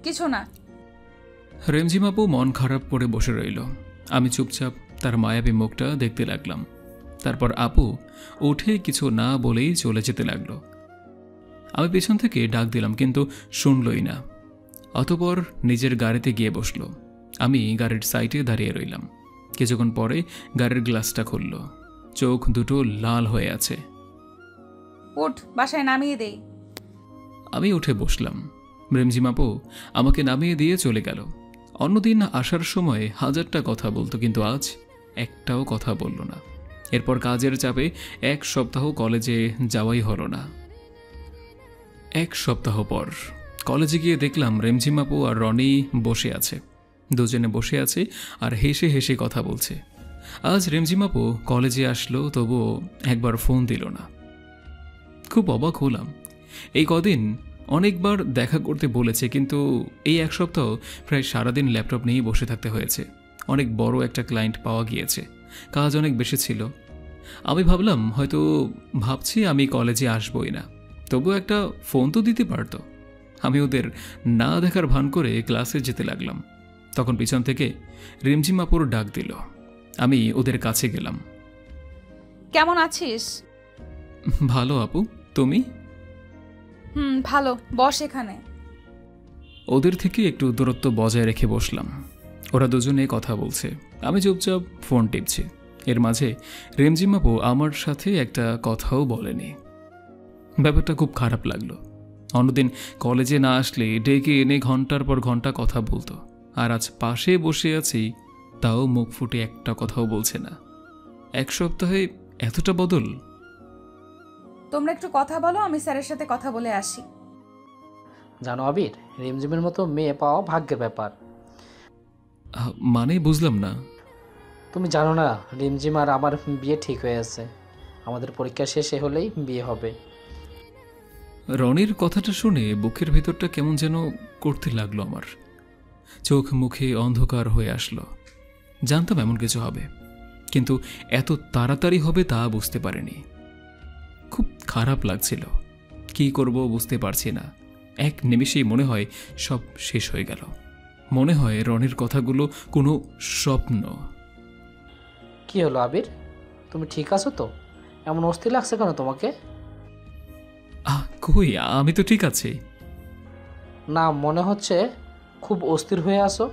কিছু না। রিমঝিম আপু মন খারাপ করে বসে রইল। আমি চুপচাপ তার মায়াবী মুখটা দেখতে লাগলাম। তারপর আপু উঠে কিছু না বলেই চলে যেতে লাগলো। আমি পেছন থেকে ডাক দিলাম, কিন্তু শুনলই না। অতঃপর নিজের গাড়িতে গিয়ে বসলো। আমি গাড়ির সাইডে দাঁড়িয়ে রইলাম। কিছুক্ষণ পরে গাড়ির গ্লাসটা খুলল। চোখ দুটো লাল হয়ে আছে। উঠ, বাসায় নামিয়ে দেই। আমি উঠে বসলাম। রিমঝিম আপু আমাকে নামিয়ে দিয়ে চলে গেল। অন্যদিন আসার সময় 1000টা কথা বলতো, কিন্তু আজ একটাও কথা বলল না। এরপর কাজের চাপে 1 সপ্তাহ কলেজে যাওয়াই হলো না। 1 সপ্তাহ পর কলেজে গিয়ে দেখলাম রিমঝিম আপু আর রনি বসে আছে। দুজনে বসে আছে আর হেসে হেসে কথা বলছে। আজ রিমঝিম আপু কলেজে আসলো, তবুও একবার ফোন দিল না। খুব অবাক হলাম। এই কদিন অনেকবার দেখা করতে বলেছে, কিন্তু এই 1 সপ্তাহ প্রায় সারাদিন ল্যাপটপ নিয়েই বসে থাকতে হয়েছে। অনেক বড় একটা ক্লায়েন্ট পাওয়া গিয়েছে, কাজ অনেক বেশি ছিল। আমি ভাবলাম হয়তো ভাবছি আমি কলেজে আসবই না, তবু একটা ফোন তো দিতে পারতো। আমি ওদের না দেখার ভান করে ক্লাসে যেতে লাগলাম। তখন পিছন থেকে রিমঝিম আপুর ডাক দিল। আমি ওদের কাছে গেলাম। কেমন আছিস? ভালো আপু, তুমি? ভালো, বস এখানে। ওদের থেকে একটু দূরত্ব বজায় রেখে বসলাম। ওরা দুজনে কথা বলছে, আমি চুপচাপ ফোন টিপছি। এর মাঝে রিমঝিম আপু আমার সাথে একটা কথাও বলেনি। ব্যাপারটা খুব খারাপ লাগলো। অন্যদিন কলেজে না আসলে ডেকে এনে ঘন্টার পর ঘন্টা কথা বলতো, আর আজ পাশে বসে আছি, তাও মুখ ফুটে একটা কথাও বলছে না। 1 সপ্তাহে এতটা বদল? তোমরা একটু কথা বলো, আমি স্যারের সাথে কথা বলে আসি। জানো আবির, রিমঝিমের মতো মেয়ে পাওয়া ভাগ্যের ব্যাপার। মানে বুঝলাম না। তুমি জানো না, রিমঝিম আর আমার বিয়ে ঠিক হয়ে আছে। আমাদের পরীক্ষা শেষে হলেই বিয়ে হবে। রনির কথাটা শুনে বুকের ভেতরটা কেমন যেন করতে লাগলো আমার। চোখ মুখে অন্ধকার হয়ে আসলো। জানতাম এমন কিছু হবে, কিন্তু এত তাড়াতাড়ি হবে তা বুঝতে পারিনি। খুব খারাপ লাগছিল। কি করব বুঝতে পারছি না। এক নিমেষেই মনে হয় সব শেষ হয়ে গেল। মনে হয় রনির কথাগুলো কোনো স্বপ্ন। কি হলো আবির, তুমি ঠিক আছো তো? এমন অস্থির লাগছে কেন তোমাকে? কই, আমি তো ঠিক আছি। না, মনে হচ্ছে খুব অস্থির হয়ে আছো।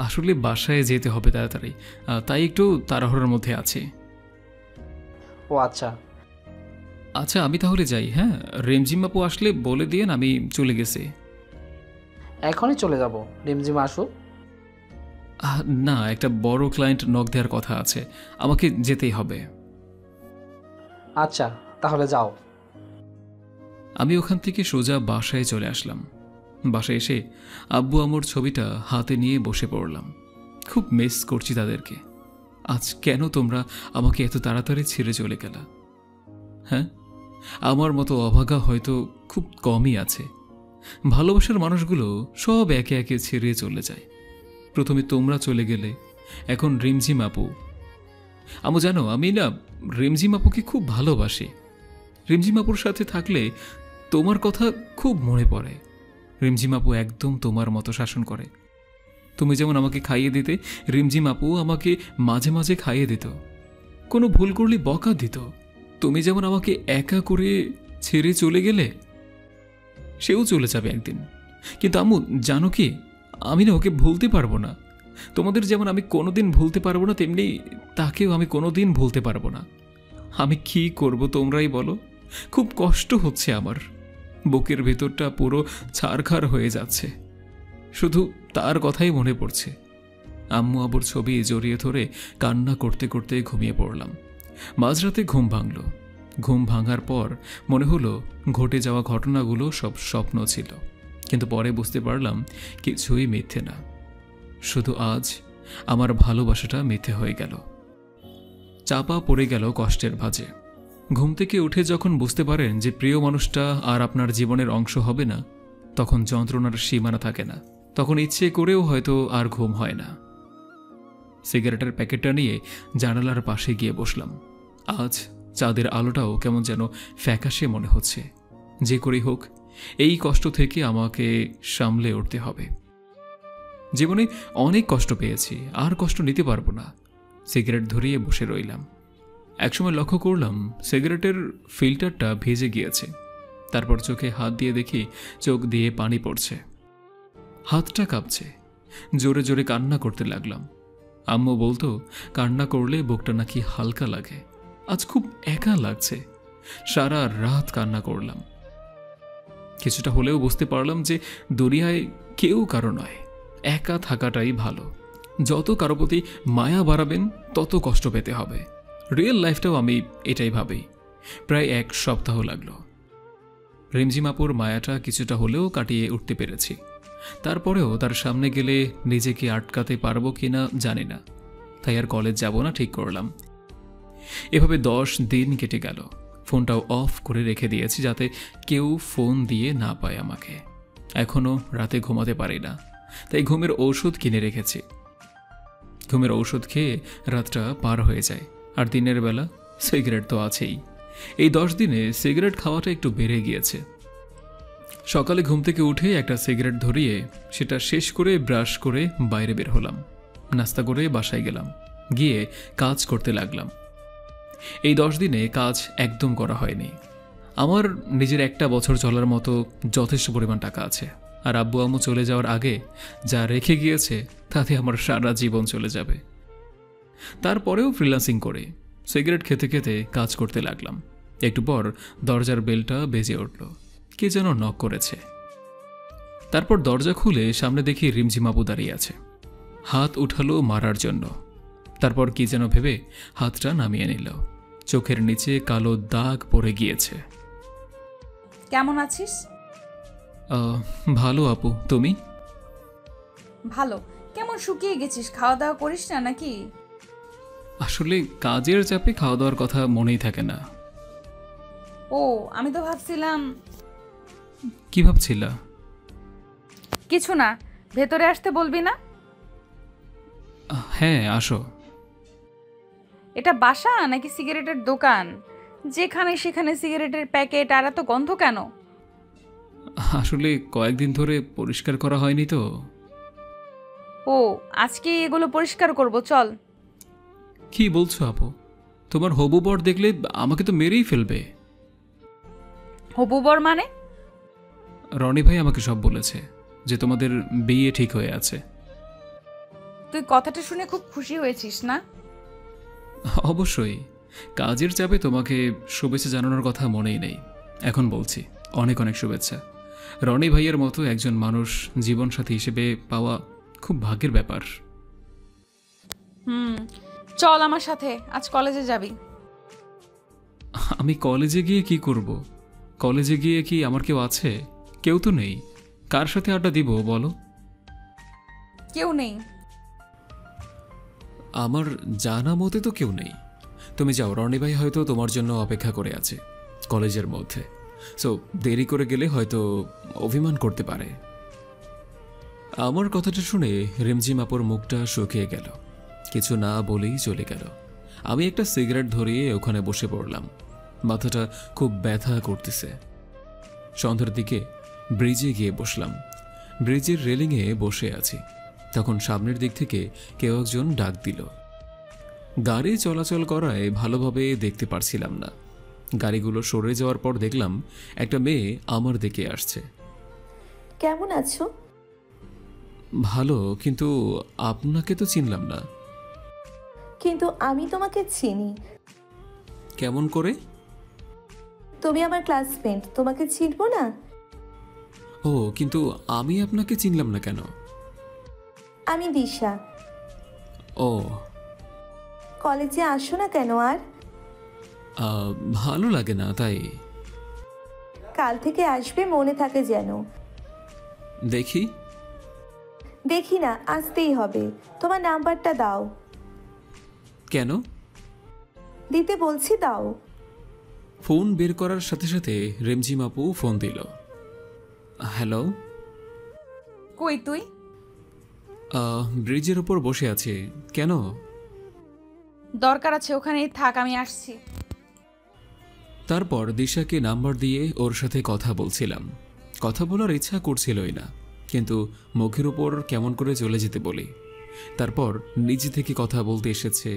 আসলে বাসায় যেতে হবে তাড়াতাড়ি, তাই একটু তাড়াহুড়োর মধ্যে আছি। ও আচ্ছা। আচ্ছা, আমি তাহলে যাই। হ্যাঁ, রিমঝিম আপু আসলে বলে দিয়েন আমি চলে গেছি। এখনই চলে যাব? রিমঝিম আসুক। না, একটা বড় ক্লায়েন্ট নক দেওয়ার কথা আছে, আমাকে যেতেই হবে। আচ্ছা, তাহলে যাও। আমি ওখান থেকে সোজা বাসায় চলে আসলাম। বাসায় এসে আব্বু আম্মুর ছবিটা হাতে নিয়ে বসে পড়লাম। খুব মিস করছি তাদেরকে। আজ কেন তোমরা আমাকে এত তাড়াতাড়ি ছেড়ে চলে গেলা? হ্যাঁ, আমার মতো অভাগা হয়তো খুব কমই আছে। ভালোবাসার মানুষগুলো সব একে একে ছেড়ে চলে যায়। প্রথমে তোমরা চলে গেলে, এখন রিমঝিম আপু। আমু জানো, আমি না রিমঝিম আপুকে খুব ভালোবাসি। রিমঝিম আপুর সাথে থাকলে তোমার কথা খুব মনে পড়ে। রিমঝিম আপু একদম তোমার মতো শাসন করে। তুমি যেমন আমাকে খাইয়ে দিতে, রিমঝিম আপু আমাকে মাঝে মাঝে খাইয়ে দিত। কোনো ভুল করলে বকা দিত। তুমি যেমন আমাকে একা করে ছেড়ে চলে গেলে, সেও চলে যাবে একদিন। কিন্তু আম্মু জানো কি, আমি না ওকে ভুলতে পারবো না। তোমাদের যেমন আমি কোনোদিন ভুলতে পারবো না, তেমনি তাকেও আমি কোনোদিন ভুলতে পারবো না। আমি কি করব তোমরাই বলো। খুব কষ্ট হচ্ছে আমার, বুকের ভেতরটা পুরো ছারখার হয়ে যাচ্ছে। শুধু তার কথাই মনে পড়ছে। আম্মু আবুর ছবি জড়িয়ে ধরে কান্না করতে করতে ঘুমিয়ে পড়লাম। মাঝরাতে ঘুম ভাঙল। ঘুম ভাঙার পর মনে হলো ঘটে যাওয়া ঘটনাগুলো সব স্বপ্ন ছিল, কিন্তু পরে বুঝতে পারলাম কিছুই মিথ্যে না। শুধু আজ আমার ভালোবাসাটা মিথ্যে হয়ে গেল। চাপা পড়ে গেল কষ্টের ভাঁজে। ঘুম থেকে উঠে যখন বুঝতে পারেন যে প্রিয় মানুষটা আর আপনার জীবনের অংশ হবে না, তখন যন্ত্রণার সীমানা থাকে না। তখন ইচ্ছে করেও হয়তো আর ঘুম হয় না। সিগারেটের প্যাকেটটা নিয়ে জানালার পাশে গিয়ে বসলাম। আজ চাঁদের আলোটাও কেমন যেন ফ্যাকাশে মনে হচ্ছে। যে করেই হোক, এই কষ্ট থেকে আমাকে সামলে উঠতে হবে। জীবনে অনেক কষ্ট পেয়েছি, আর কষ্ট নিতে পারবো না। সিগারেট ধরিয়ে বসে রইলাম। একসময় লক্ষ্য করলাম সিগারেটের ফিল্টারটা ভিজে গিয়েছে। তারপর চোখে হাত দিয়ে দেখি চোখ দিয়ে পানি পড়ছে, হাতটা কাঁপছে। জোরে জোরে কান্না করতে লাগলাম। আম্মু বলতো কান্না করলে বুকটা নাকি হালকা লাগে। আজ খুব একা লাগছে। সারা রাত কান্না করলাম। কিছুটা হলেও বুঝতে পারলাম যে দুনিয়ায় কেউ কারো নয়, একা থাকাটাই ভালো। যত কারো প্রতি মায়া বাড়াবেন তত কষ্ট পেতে হবে। রিয়েল লাইফটাও আমি এটাই ভাবি। প্রায় 1 সপ্তাহ লাগলো। রিমঝিমাপুর মায়াটা কিছুটা হলেও কাটিয়ে উঠতে পেরেছি। তারপরেও তার সামনে গেলে নিজেকে আটকাতে পারবো কিনা জানি না, তাই আর কলেজ যাব না ঠিক করলাম। এভাবে 10 দিন কেটে গেল। ফোনটাও অফ করে রেখে দিয়েছি যাতে কেউ ফোন দিয়ে না পায় আমাকে। এখনও রাতে ঘুমাতে পারি না, তাই ঘুমের ঔষধ কিনে রেখেছি। ঘুমের ঔষধ খেয়ে রাতটা পার হয়ে যায়। আর দিনের বেলা সিগারেট তো আছেই। এই 10 দিনে সিগারেট খাওয়াটা একটু বেড়ে গিয়েছে। সকালে ঘুম থেকে উঠে একটা সিগারেট ধরিয়ে সেটা শেষ করে ব্রাশ করে বাইরে বের হলাম। নাস্তা করে বাসায় গেলাম, গিয়ে কাজ করতে লাগলাম। এই 10 দিনে কাজ একদম করা হয়নি। আমার নিজের 1 বছর চলার মতো যথেষ্ট পরিমাণ টাকা আছে। আর আব্বু আম্মু চলে যাওয়ার আগে যা রেখে গিয়েছে তাতে আমার সারা জীবন চলে যাবে। তারপরেও ফ্রিল্যান্সিং করে সিগারেট খেতে খেতে কাজ করতে লাগলাম। একটু পর দরজার বেলটা বেজে উঠল। কে যেন নক করেছে। তারপর দরজা খুলে সামনে দেখি রিমঝিম আপু দাঁড়িয়ে আছে। হাত উঠালো মারার জন্য। তারপর কি যেন ভেবে হাতটা নামিয়ে নিল। চোখের নিচে কালো দাগ পড়ে গিয়েছে। কেমন আছিস? ভালো আপু, তুমি? ভালো। কেমন শুকিয়ে গেছিস? খাওয়া দাওয়া করিস না নাকি? আসলে কাজের চাপে খাওয়া দাওয়ার কথা মনেই থাকে না। ও, আমি তো ভাবছিলাম। কি ভাবছিলা? কিছু না, ভেতরে আসতে বলবি না? হ্যাঁ, আসো। এটা বাসা নাকি সিগারেটের দোকান? যেখানে সেখানে সিগারেটের প্যাকেট, আর এত গন্ধ কেন? আসলে কয়েকদিন ধরে পরিষ্কার করা হয়নি তো। ও, আজকে এগুলো পরিষ্কার করব, চল। কি বলছো আপু? তোমার হবু বর দেখলে আমাকে তো মেরেই ফেলবে। হবু বর মানে? রনি ভাই আমাকে সব বলেছে যে তোমাদের বিয়ে ঠিক হয়ে আছে। তুই কথাটা শুনে খুব খুশি হয়েছিস না? অবশ্যই। কাজের চাপে তোমাকে শুভেচ্ছা জানানোর কথা মনেই নেই। এখন বলছি, অনেক অনেক শুভেচ্ছা। রনি ভাইয়ের মতো একজন মানুষ জীবনসাথী হিসেবে পাওয়া খুব ভাগ্যের ব্যাপার। চল আমার সাথে, আজ কলেজে যাবি। আমি কলেজে গিয়ে কি করব? কলেজে গিয়ে কি আমার কেউ আছে? কেউ তো নেই। কার সাথে আড্ডা দিব বলো? কেউ নেই। আমার জানা মতে তো কেউ নেই। তুমি যাও, রনি ভাই হয়তো তোমার জন্য অপেক্ষা করে আছে কলেজের মধ্যে। সো দেরি করে গেলে হয়তো অভিমান করতে পারে। আমার কথাটা শুনে রিমঝিম আপুর মুখটা শুকিয়ে গেল। কিছু না বলেই চলে গেল। আমি একটা সিগারেট ধরিয়ে ওখানে বসে পড়লাম। মাথাটা খুব ব্যথা করতেছে। সন্ধ্যার দিকে ব্রিজে গিয়ে বসলাম। ব্রিজের রেলিংয়ে বসে আছি, তখন সামনের দিক থেকে কেউ একজন ডাক দিল। গাড়ি চলাচল করায় ভালোভাবে দেখতে পারছিলাম না। গাড়িগুলো সরে যাওয়ার পর দেখলাম একটা মেয়ে আমার দিকে আসছে। কেমন আছো? ভালো, কিন্তু আপনাকে তো চিনলাম না। কিন্তু আমি তোমাকে চিনি। কেমন করে? তুমি আমার ক্লাসমেট, তোমাকে চিনবো না? ও, কিন্তু আমি আপনাকে চিনলাম না কেন? আমি দিশা। ও, কলেজে আসো না কেন আর? ভালো লাগে না তাই। কাল থেকে আসবে, মনে থাকে যেন। দেখি। দেখি না, আসতেই হবে। তোমার নাম্বারটা দাও। কেন? দিতে বলছি, দাও। ফোন বের করার সাথে সাথে রেমঝিম আপু ফোন দিল। হ্যালো। কই তুই? ব্রিজের উপর বসে আছে। কেন? দরকার আছে, ওখানেই থাক, আমি আসছি। তারপর দিশাকে নাম্বার দিয়ে ওর সাথে কথা বলছিলাম। কথা বলার ইচ্ছা করছিলই না, কিন্তু মুখের উপর কেমন করে চলে যেতে বলি। তারপর নিজে থেকে কথা বলতে এসেছে,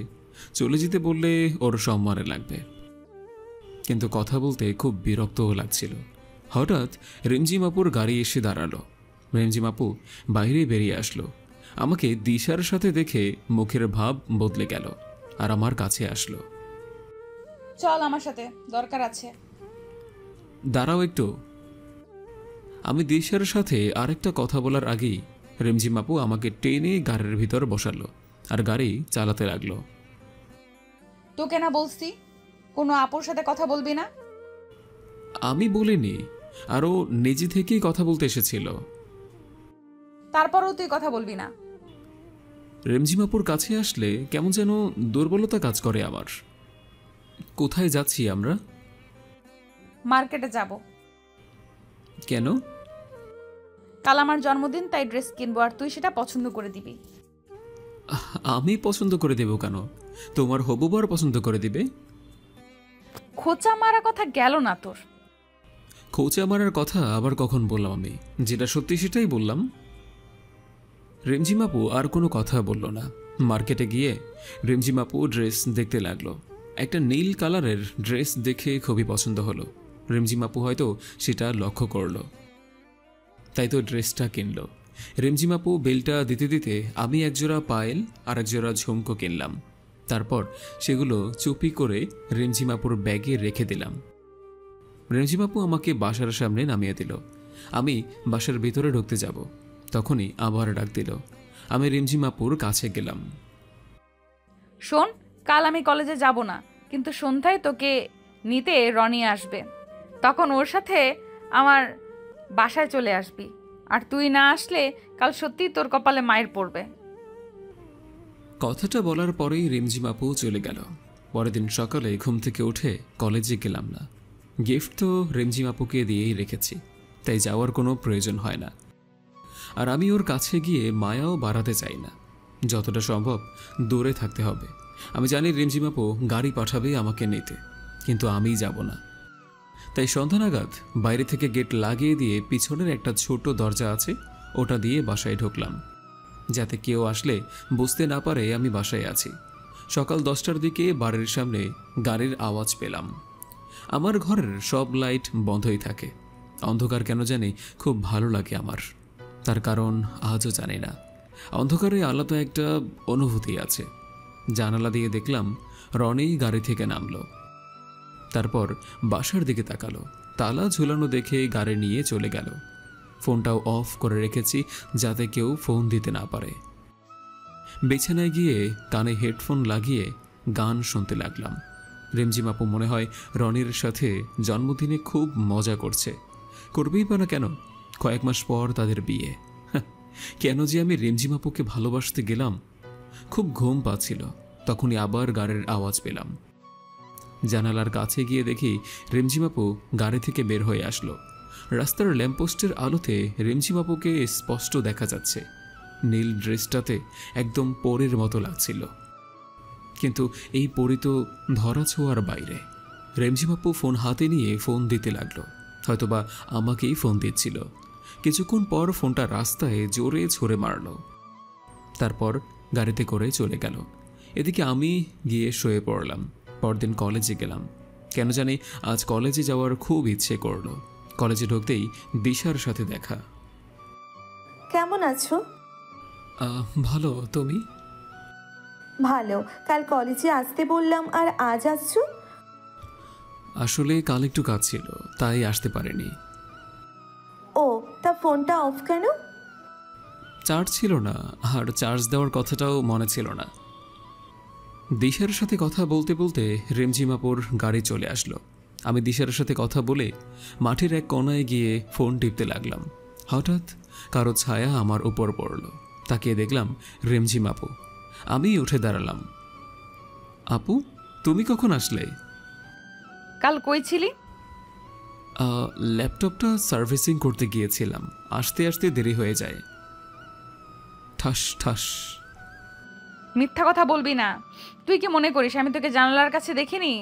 চলে যেতে বললে ওর সম্মানে লাগবে, কিন্তু কথা বলতে খুব বিরক্তও লাগছিল। হঠাৎ রিমঝিম আপুর গাড়ি এসে দাঁড়ালো। রিমঝিম আপু বাইরে বেরিয়ে আসলো। আমাকে দিশার সাথে দেখে মুখের ভাব বদলে গেল আর আমার কাছে আসলো। চল আমার সাথে, দরকার আছে। দাঁড়াও একটু। আমি দিশার সাথে আরেকটা কথা বলার আগেই রিমঝিম আপু আমাকে টেনে গাড়ির ভিতর বসালো আর গাড়ি চালাতে লাগলো। তোকে না বলছি কোনো আপুর সাথে কথা বলবি না? আমি বলিনি, আরও নিজে থেকেই কথা বলতে এসেছিল। তারপরেও তুই কথা বলবি না? রিমঝিম আপুর কাছে আসলে কেমন যেন দুর্বলতা কাজ করে আমার। কোথায় যাচ্ছি আমরা? মার্কেটে যাব। কেন? কাল আমার জন্মদিন, তাই ড্রেস কিনবো, আর তুই সেটা পছন্দ করে দিবি। আমি পছন্দ করে দেব কেন? তোমার হবু বর পছন্দ করে দিবে। খোঁচা মারা কথা গেল না তোর? খোঁচা মারার কথা আবার কখন বললাম? আমি যেটা সত্যি সেটাই বললাম। রিমঝিম আপু আর কোনো কথা বলল না। মার্কেটে গিয়ে রিমঝিম আপু ড্রেস দেখতে লাগলো। একটা নীল কালারের ড্রেস দেখে খুবই পছন্দ হলো। রিমঝিম আপু হয়তো সেটা লক্ষ্য করলো, তাই তো ড্রেসটা কিনলো। রিমঝিম আপু বেলটা দিতে দিতে আমি একজোড়া পায়েল আর একজোড়া ঝুমকো কিনলাম। তারপর সেগুলো চুপি করে রিমঝিম আপুর ব্যাগে রেখে দিলাম। রিমঝিম আপু আমাকে বাসার সামনে নামিয়ে দিল। আমি বাসার ভিতরে ঢুকতে যাব, তখনই আবার ডাক দিল। আমি রিমঝিম আপুর কাছে গেলাম। শোন, কাল আমি কলেজে যাব না, কিন্তু সন্ধ্যায় তোকে নিতে রনি আসবে। তখন ওর সাথে আমার বাসায় চলে আসবি। আর তুই না আসলে কাল সত্যিই তোর কপালে মায়ের পড়বে। কথাটা বলার পরেই রিমঝিম আপু চলে গেল। পরের দিন সকালে ঘুম থেকে উঠে কলেজে গেলাম না। গিফট তো রিমঝিম আপুকে দিয়েই রেখেছি, তাই যাওয়ার কোনো প্রয়োজন হয় না। আর আমি ওর কাছে গিয়ে মায়াও বাড়াতে চাই না। যতটা সম্ভব দূরে থাকতে হবে। আমি জানি রিমঝিম আপু গাড়ি পাঠাবে আমাকে নিতে, কিন্তু আমি যাব না। তাই সন্ধ্যা নাগাদ বাইরে থেকে গেট লাগিয়ে দিয়ে পিছনের একটা ছোট দরজা আছে, ওটা দিয়ে বাসায় ঢুকলাম, যাতে কেউ আসলে বুঝতে না পারে আমি বাসায় আছি। সকাল 10টার দিকে বাড়ির সামনে গাড়ির আওয়াজ পেলাম। আমার ঘরের সব লাইট বন্ধই থাকে। অন্ধকার কেন জানি খুব ভালো লাগে আমার, তার কারণ আজও জানি না। অন্ধকারে আলাদা একটা অনুভূতি আছে। জানালা দিয়ে দেখলাম রনি গাড়ি থেকে নামলো। তারপর বাসার দিকে তাকালো, তালা ঝুলানো দেখে গাড়ি নিয়ে চলে গেল। ফোনটাও অফ করে রেখেছি যাতে কেউ ফোন দিতে না পারে। বিছানায় গিয়ে কানে হেডফোন লাগিয়ে গান শুনতে লাগলাম। রিমঝিম আপু মনে হয় রনির সাথে জন্মদিনে খুব মজা করছে। করবেই বা না কেন, কয়েক মাস পর তাদের বিয়ে। কেন যে আমি রিমঝিম আপুকে ভালোবাসতে গেলাম। খুব ঘুম পাচ্ছিল, তখনই আবার গাড়ির আওয়াজ পেলাম। জানালার কাছে গিয়ে দেখি রিমঝিম আপু গাড়ি থেকে বের হয়ে আসলো। রাস্তার ল্যাম্পপোস্টের আলোতে রিমঝিম আপুকে স্পষ্ট দেখা যাচ্ছে। নীল ড্রেসটাতে একদম পরীর মতো লাগছিল, কিন্তু এই পরী তো ধরা ছোঁয়ার বাইরে। রিমঝিম আপু ফোন হাতে নিয়ে ফোন দিতে লাগলো, হয়তোবা আমাকেই ফোন দিচ্ছিল। কিছুক্ষণ পর ফোনটা রাস্তায় জোরে ছুঁড়ে মারল, তারপর গাড়িতে করে চলে গেল। এদিকে আমি গিয়ে শুয়ে পড়লাম। পরদিন কলেজে গেলাম। কেন জানি আজ কলেজে যাওয়ার খুব ইচ্ছে করলো। কলেজে ঢুকতেই দিশার সাথে দেখা। কেমন আছো? ভালো, তুমি? ভালো। কাল কলেজে আসতে বললাম আর আজ আসছো? আসলে কাল একটু কাজ ছিল, তাই আসতে পারিনি। ও, তা ফোনটা অফ কেন? চার্জ ছিল না, আর চার্জ দেওয়ার কথাটাও মনে ছিল না। দিশার সাথে কথা বলতে বলতে রিমঝিমাপুর গাড়ি চলে আসলো। আমি দিশার সাথে কথা বলে মাঠের এক কোনায় গিয়ে ফোন টিপতে লাগলাম। হঠাৎ কারো ছায়া আমার উপর পড়ল। তাকিয়ে দেখলাম রিমঝিম আপু। আমি উঠে দাঁড়ালাম। আপু, তুমি কখন আসলে? কাল কই ছিলি? ল্যাপটপটা সার্ভিসিং করতে গিয়েছিলাম, আসতে আসতে দেরি হয়ে যায়। ঠাস ঠাস। মিথ্যা কথা বলবি না। তুই কি মনে করিস আমি তোকে জানালার কাছে দেখিনি?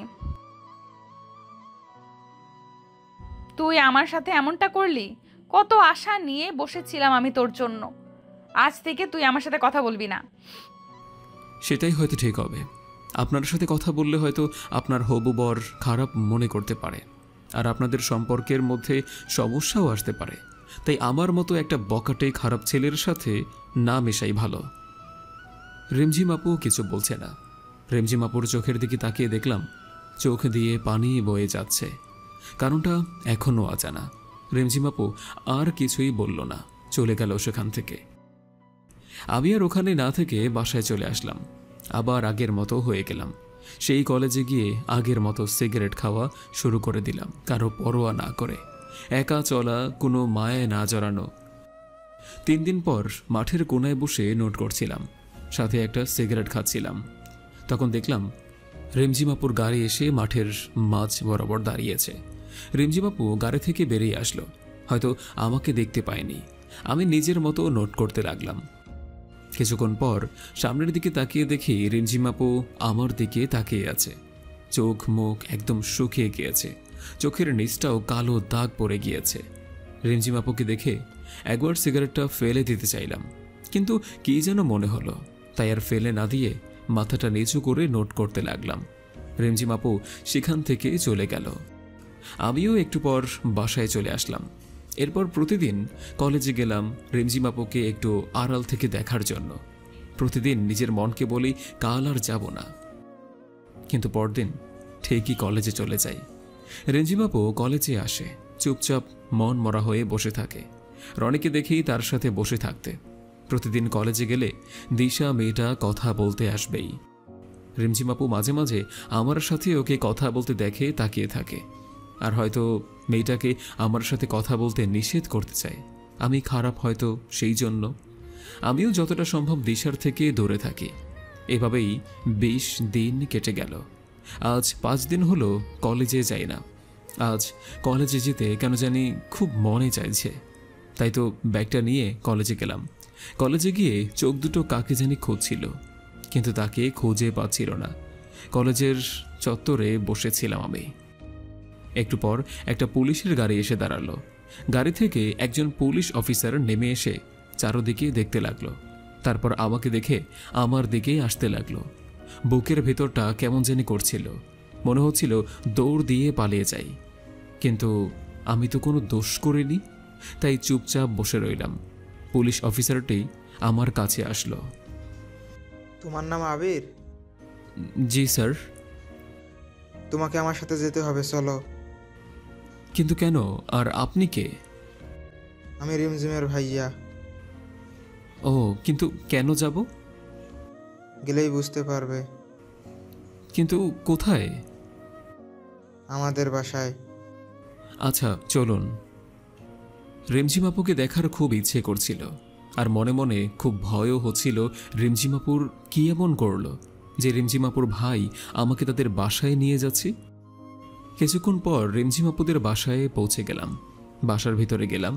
তুই আমার সাথে এমনটা করলি? কত আশা নিয়ে বসেছিলাম আমি তোর জন্য। আজ থেকে তুই আমার সাথে কথা বলবি না। সেটাই হয়তো ঠিক হবে। আপনার সাথে কথা বললে হয়তো আপনার হবু বর খারাপ মনে করতে পারে, আর আপনাদের সম্পর্কের মধ্যে সমস্যাও আসতে পারে। তাই আমার মতো একটা বকাটে খারাপ ছেলের সাথে না মেশাই ভালো। রিমঝিম আপু কিছু বলছে না। রিমঝিম আপুর চোখের দিকে তাকিয়ে দেখলাম চোখ দিয়ে পানি বয়ে যাচ্ছে। কারণটা এখনও অজানা। রিমঝিম আপু আর কিছুই বলল না, চলে গেল সেখান থেকে। আমি আর ওখানে না থেকে বাসায় চলে আসলাম। আবার আগের মতো হয়ে গেলাম। সেই কলেজে গিয়ে আগের মতো সিগারেট খাওয়া শুরু করে দিলাম, কারো পরোয়া না করে, একা চলা, কোনো মায়ায় না জড়ানো। 3 দিন পর মাঠের কোনায় বসে নোট করছিলাম, সাথে একটা সিগারেট খাচ্ছিলাম। তখন দেখলাম রিমঝিমাপুর গাড়ি এসে মাঠের মাঝ বরাবর দাঁড়িয়েছে। রিমঝিমাপু গাড়ি থেকে বেরিয়ে আসলো, হয়তো আমাকে দেখতে পায়নি। আমি নিজের মতো নোট করতে লাগলাম। কিছুক্ষণ পর সামনের দিকে তাকিয়ে দেখি রিমঝিমাপু আমার দিকে তাকিয়ে আছে। চোখ মুখ একদম শুকিয়ে গিয়েছে, চোখের নিচটাও কালো দাগ পড়ে গিয়েছে। রিমঝিমাপুকে দেখে একবার সিগারেটটা ফেলে দিতে চাইলাম, কিন্তু কি যেন মনে হলো, তাই আর ফেলে না দিয়ে মাথাটা নিচু করে নোট করতে লাগলাম। রিমঝিমাপু সেখান থেকে চলে গেল। আমিও একটু পর বাসায় চলে আসলাম। এরপর প্রতিদিন কলেজে গেলাম রিমঝিমাপুকে একটু আড়াল থেকে দেখার জন্য। প্রতিদিন নিজের মনকে বলি কাল আর যাব না, কিন্তু পরদিন ঠিকই কলেজে চলে যাই। রিমঝিমাপু কলেজে আসে, চুপচাপ মন মরা হয়ে বসে থাকে। রনিকে দেখি তার সাথে বসে থাকতে। প্রতিদিন কলেজে গেলে দিশা মেয়েটা কথা বলতে আসবেই। রিমঝিমাপু মাঝে মাঝে আমার সাথে ওকে কথা বলতে দেখে তাকিয়ে থাকে, আর হয়তো মেয়েটাকে আমার সাথে কথা বলতে নিষেধ করতে চায়। আমি খারাপ হয়তো, সেই জন্য আমিও যতটা সম্ভব দিশার থেকে দূরে থাকি। এভাবেই 20 দিন কেটে গেল। আজ 5 দিন হলো কলেজে যাই না। আজ কলেজে যেতে কেন জানি খুব মনে চাইছে, তাই তো ব্যাগটা নিয়ে কলেজে গেলাম। কলেজে গিয়ে চোখ দুটো কাকে জানি খুঁজছিল, কিন্তু তাকে খুঁজে পাচ্ছিল না। কলেজের চত্বরে বসেছিলাম আমি। একটু পর একটা পুলিশের গাড়ি এসে দাঁড়ালো। গাড়ি থেকে একজন পুলিশ অফিসার নেমে এসে চারদিকে দেখতে লাগলো। তারপর আমাকে দেখে আমার দিকেই আসতে লাগলো। বুকের ভেতরটা কেমন জানি করছিল, মনে হচ্ছিল দৌড় দিয়ে পালিয়ে যাই, কিন্তু আমি তো কোনো দোষ করিনি, তাই চুপচাপ বসে রইলাম। পুলিশ অফিসারটি আমার কাছে আসলো। তোমার নাম আবির? জি স্যার। তোমাকে আমার সাথে যেতে হবে, চলো। কিন্তু কেন, আর আপনি কে? আমি রিমঝিমের ভাইয়া। ও, কিন্তু কেন যাব? গেলেই বুঝতে পারবে। কিন্তু কোথায়? আমাদের বাসায়। আচ্ছা চলুন। রিমঝিমাপুকে দেখার খুব ইচ্ছে করছিল, আর মনে মনে খুব ভয়ও হচ্ছিল রিমঝিমাপুর কি এমন করলো যে রিমঝিমাপুর ভাই আমাকে তাদের বাসায় নিয়ে যাচ্ছে। কিছুক্ষণ পর রিমঝিমাপুদের বাসায় পৌঁছে গেলাম। বাসার ভিতরে গেলাম।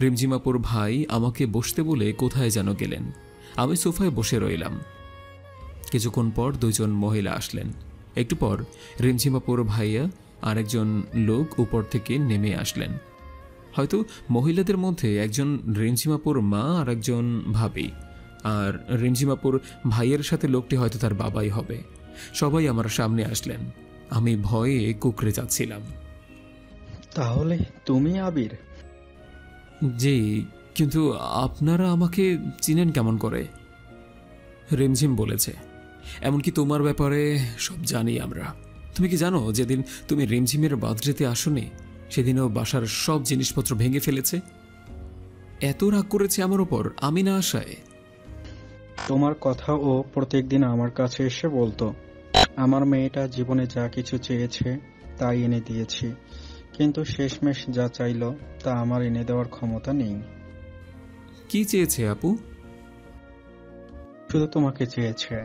রিমঝিমাপুর ভাই আমাকে বসতে বলে কোথায় যেন গেলেন। আমি সোফায় বসে রইলাম। কিছুক্ষণ পর 2 জন মহিলা আসলেন। একটু পর রিমঝিমাপুর ভাইয়া আর একজন লোক উপর থেকে নেমে আসলেন। হয়তো মহিলাদের মধ্যে একজন রিমঝিমাপুর মা আর একজন ভাবি, আর রিমঝিমাপুর ভাইয়ের সাথে লোকটি হয়তো তার বাবাই হবে। সবাই আমার সামনে আসলেন। আমি ভয়ে কুঁকড়ে যাচ্ছিলাম। তাহলে তুমি আবির? জি, কিন্তু আপনারা আমাকে চিনেন কেমন করে? রিমঝিম বলেছে, এমনকি তোমার ব্যাপারে সব জানি আমরা। তুমি কি জানো যেদিন তুমি রিমঝিমের বার্থডেতে আসোনি সেদিনও বাসার সব জিনিসপত্র ভেঙে ফেলেছে? এত রাগ করেছে আমার ওপর আমি না আসায়। তোমার কথা ও প্রত্যেকদিন আমার কাছে এসে বলতো, আমার মেয়েটা জীবনে যা কিছু চেয়েছে তাই এনে দিয়েছি, কিন্তু শেষমেশ যা চাইলো তা আমার এনে দেওয়ার ক্ষমতা নেই। কি চেয়েছে আপু? শুধু তোমাকে চেয়েছে।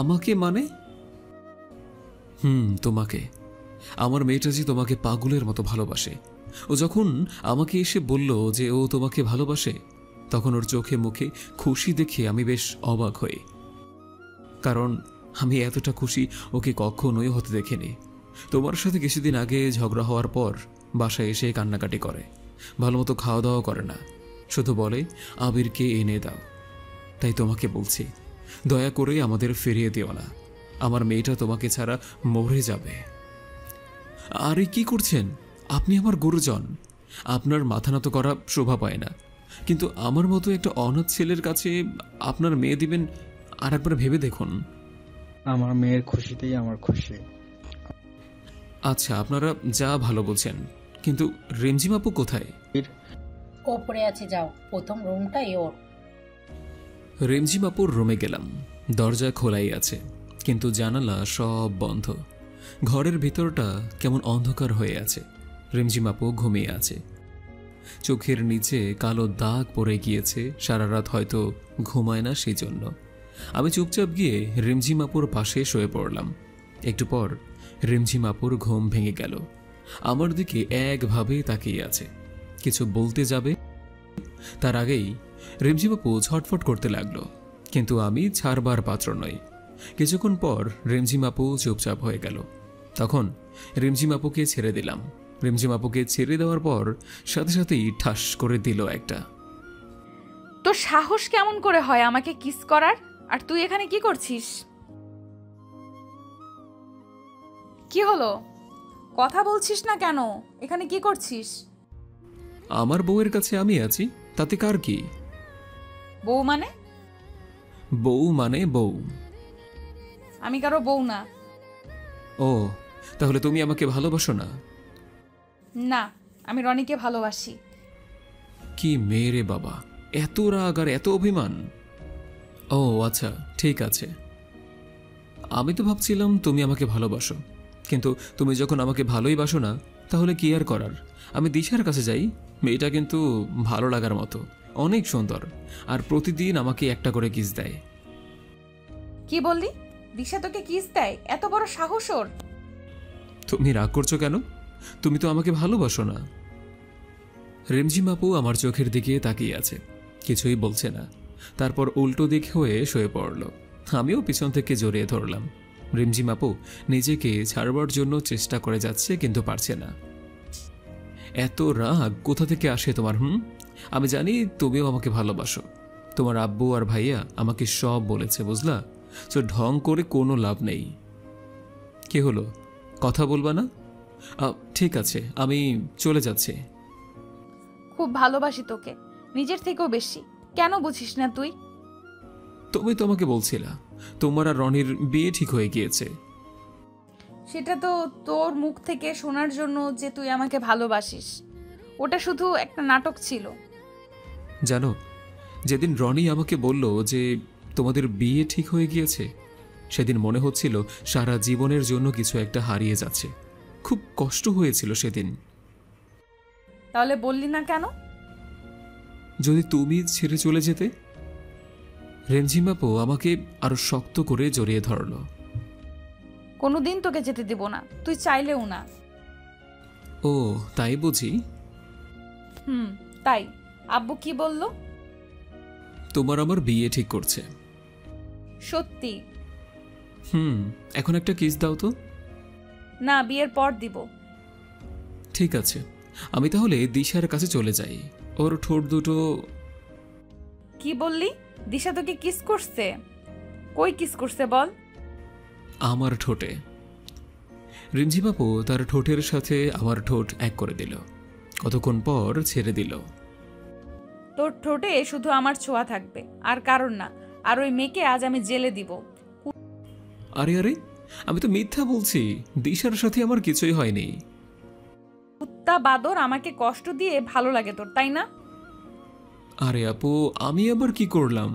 আমাকে মানে? তোমাকে। আমার মেয়েটা যে তোমাকে পাগলের মতো ভালোবাসে। ও যখন আমাকে এসে বলল যে ও তোমাকে ভালোবাসে, তখন ওর চোখে মুখে খুশি দেখে আমি বেশ অবাক হই, কারণ আমি এতটা খুশি ওকে কখনোই হতে দেখিনি। তোমার সাথে কিছুদিন আগে ঝগড়া হওয়ার পর বাসায় এসে কান্নাকাটি করে, ভালো মতো খাওয়া দাওয়া করে না, শুধু বলে আবিরকে এনে দাও। তাই তোমাকে বলছি, দয়া করে আমাদের ফিরিয়ে দিও না, আমার মেয়েটা তোমাকে ছাড়া মরে যাবে। আরে কি করছেন আপনি? আমার গুরুজন, আপনার মাথা নত করা শোভা পায় না, কিন্তু আমার মতো একটা অনাথ ছেলের কাছে আপনার মেয়ে দিবেন? আর একবার ভেবে দেখুন। আমার মেয়ের খুশিতেই আমার খুশি। আচ্ছা, আপনারা যা ভালো বলছেন, কিন্তু রিমঝিম আপু কোথায়? ওপরে আছে, যাও, প্রথম রুমটাই ওর। রিমঝিম আপুর রুমে গেলাম। দরজা খোলাই আছে, কিন্তু জানালা সব বন্ধ। ঘরের ভিতরটা কেমন অন্ধকার হয়ে আছে। রিমঝিম আপু ঘুমিয়ে আছে, চোখের নিচে কালো দাগ পড়ে গিয়েছে, সারা রাত হয়তো ঘুমায় না সেই জন্য। আমি চুপচাপ গিয়ে রিমঝিম আপুর পাশে শুয়ে পড়লাম। একটু পর রিমঝিম আপুর ঘুম ভেঙে গেল, আমার দিকে একভাবে তাকিয়ে আছে। কিছু বলতে যাবে, তার আগেই রিমঝিম আপু ছটফট করতে লাগলো, কিন্তু আমি ছাড়বার পাত্র নই। কিছুক্ষণ পর রিমঝিম আপু চুপচাপ হয়ে গেল। তখন রিমঝিম আপুকে ছেড়ে দিলাম। রিমঝিম আপুকে ছেড়ে দেওয়ার পর সাথে সাথেই ঠাস করে দিল একটা। তোর সাহস কেমন করে হয় আমাকে কিস করার? আর তুই এখানে কি করছিস? কি হলো, কথা বলছিস না কেন? এখানে কি করছিস? আমার বউয়ের কাছে আমি আছি, তাতে কার কি? বউ মানে? বউ মানে বউ। আমি কারো বউ না। ও, তাহলে তুমি আমাকে ভালোবাসো না? না, আমি রনিকে ভালোবাসি। কি মেয়ে রে বাবা, এত রাগ আর এত অভিমান। ও আচ্ছা, ঠিক আছে। আমি তো ভাবছিলাম তুমি আমাকে ভালোবাসো, কিন্তু তুমি যখন আমাকে ভালোই বাসো না, তাহলে কি আর করার। আমি দিশার কাছে যাই, মেয়েটা কিন্তু ভালো লাগার মতো, অনেক সুন্দর, আর প্রতিদিন আমাকে একটা করে কিস দেয়। কি বললি? দিশা তোকে কিস দেয়? এত বড় সাহস ওর? তুমি রাগ করছো কেন? তুমি তো আমাকে ভালোবাসো না। রিমঝিম আপু আমার চোখের দিকে তাকিয়ে আছে, কিছুই বলছে না। তারপর উল্টো দিক হয়ে শুয়ে পড়ল। আমিও পিছন থেকে জড়িয়ে ধরলাম। রিমঝিম আপু নিজেকে ছাড়বার জন্য চেষ্টা করে যাচ্ছে, কিন্তু পারছে না। এত রাগ কোথা থেকে আসে তোমার? আমি জানি তুমিও আমাকে ভালোবাসো। তোমার আব্বু আর ভাইয়া আমাকে সব বলেছে, বুঝলা? তো ঢং করে কোনো লাভ নেই। কি হলো, কথা বলবা না? ঠিক আছে, আমি চলে যাচ্ছি। খুব ভালোবাসি তোকে, নিজের থেকেও বেশি। কেন বুঝিস না তুই? তুমি তো আমাকে বলছিলা তোমার আর রনির বিয়ে ঠিক হয়ে গিয়েছে। সেটা তো তোর মুখ থেকে শোনার জন্য যে তুই আমাকে ভালোবাসিস। ওটা শুধু একটা নাটক ছিল। জানো, যেদিন রনি আমাকে বলল যে তোমাদের বিয়ে ঠিক হয়ে গিয়েছে, সেদিন মনে হচ্ছিল সারা জীবনের জন্য কিছু একটা হারিয়ে যাচ্ছে। খুব কষ্ট হয়েছিল সেদিন। তাহলে বললি না কেন? যদি তুমি ছেড়ে চলে যেতে। রিমঝিম আপু আমাকে আরো শক্ত করে জড়িয়ে ধরল। কোনোদিন তোকে যেতে দেব না, তুই চাইলেও না। ও তাই বুঝি? তাই। আব্বু কি বলল? তোমার আমার বিয়ে ঠিক করছে। সত্যি? এখন একটা কিস দাও তো। না, বিয়ের পর দিব। ঠিক আছে, আমি তাহলে দিশার কাছে চলে যাই। ওর ঠোঁট দুটো। কি বললি? দিশা তোকে কিস করছে? কই কিস করছে বল? আমার ঠোঁটে। রিমঝিম আপু তার ঠোঁটের সাথে আমার ঠোঁট এক করে দিল। কতক্ষণ পর ছেড়ে দিল। তোর ঠোঁটে শুধু আমার ছোঁয়া থাকবে, আর কারণ না। আর ওই মেয়েকে আজ আমি জেলে দিব। আরে আরে, আমি তো মিথ্যা বলছি, দিশার সাথে আমার কিছুই হয়নি। কুত্তা বাদর আমাকে কষ্ট দিয়ে ভালো লাগে তোর, তাই না? আরে আপু, আমি আবার কি করলাম?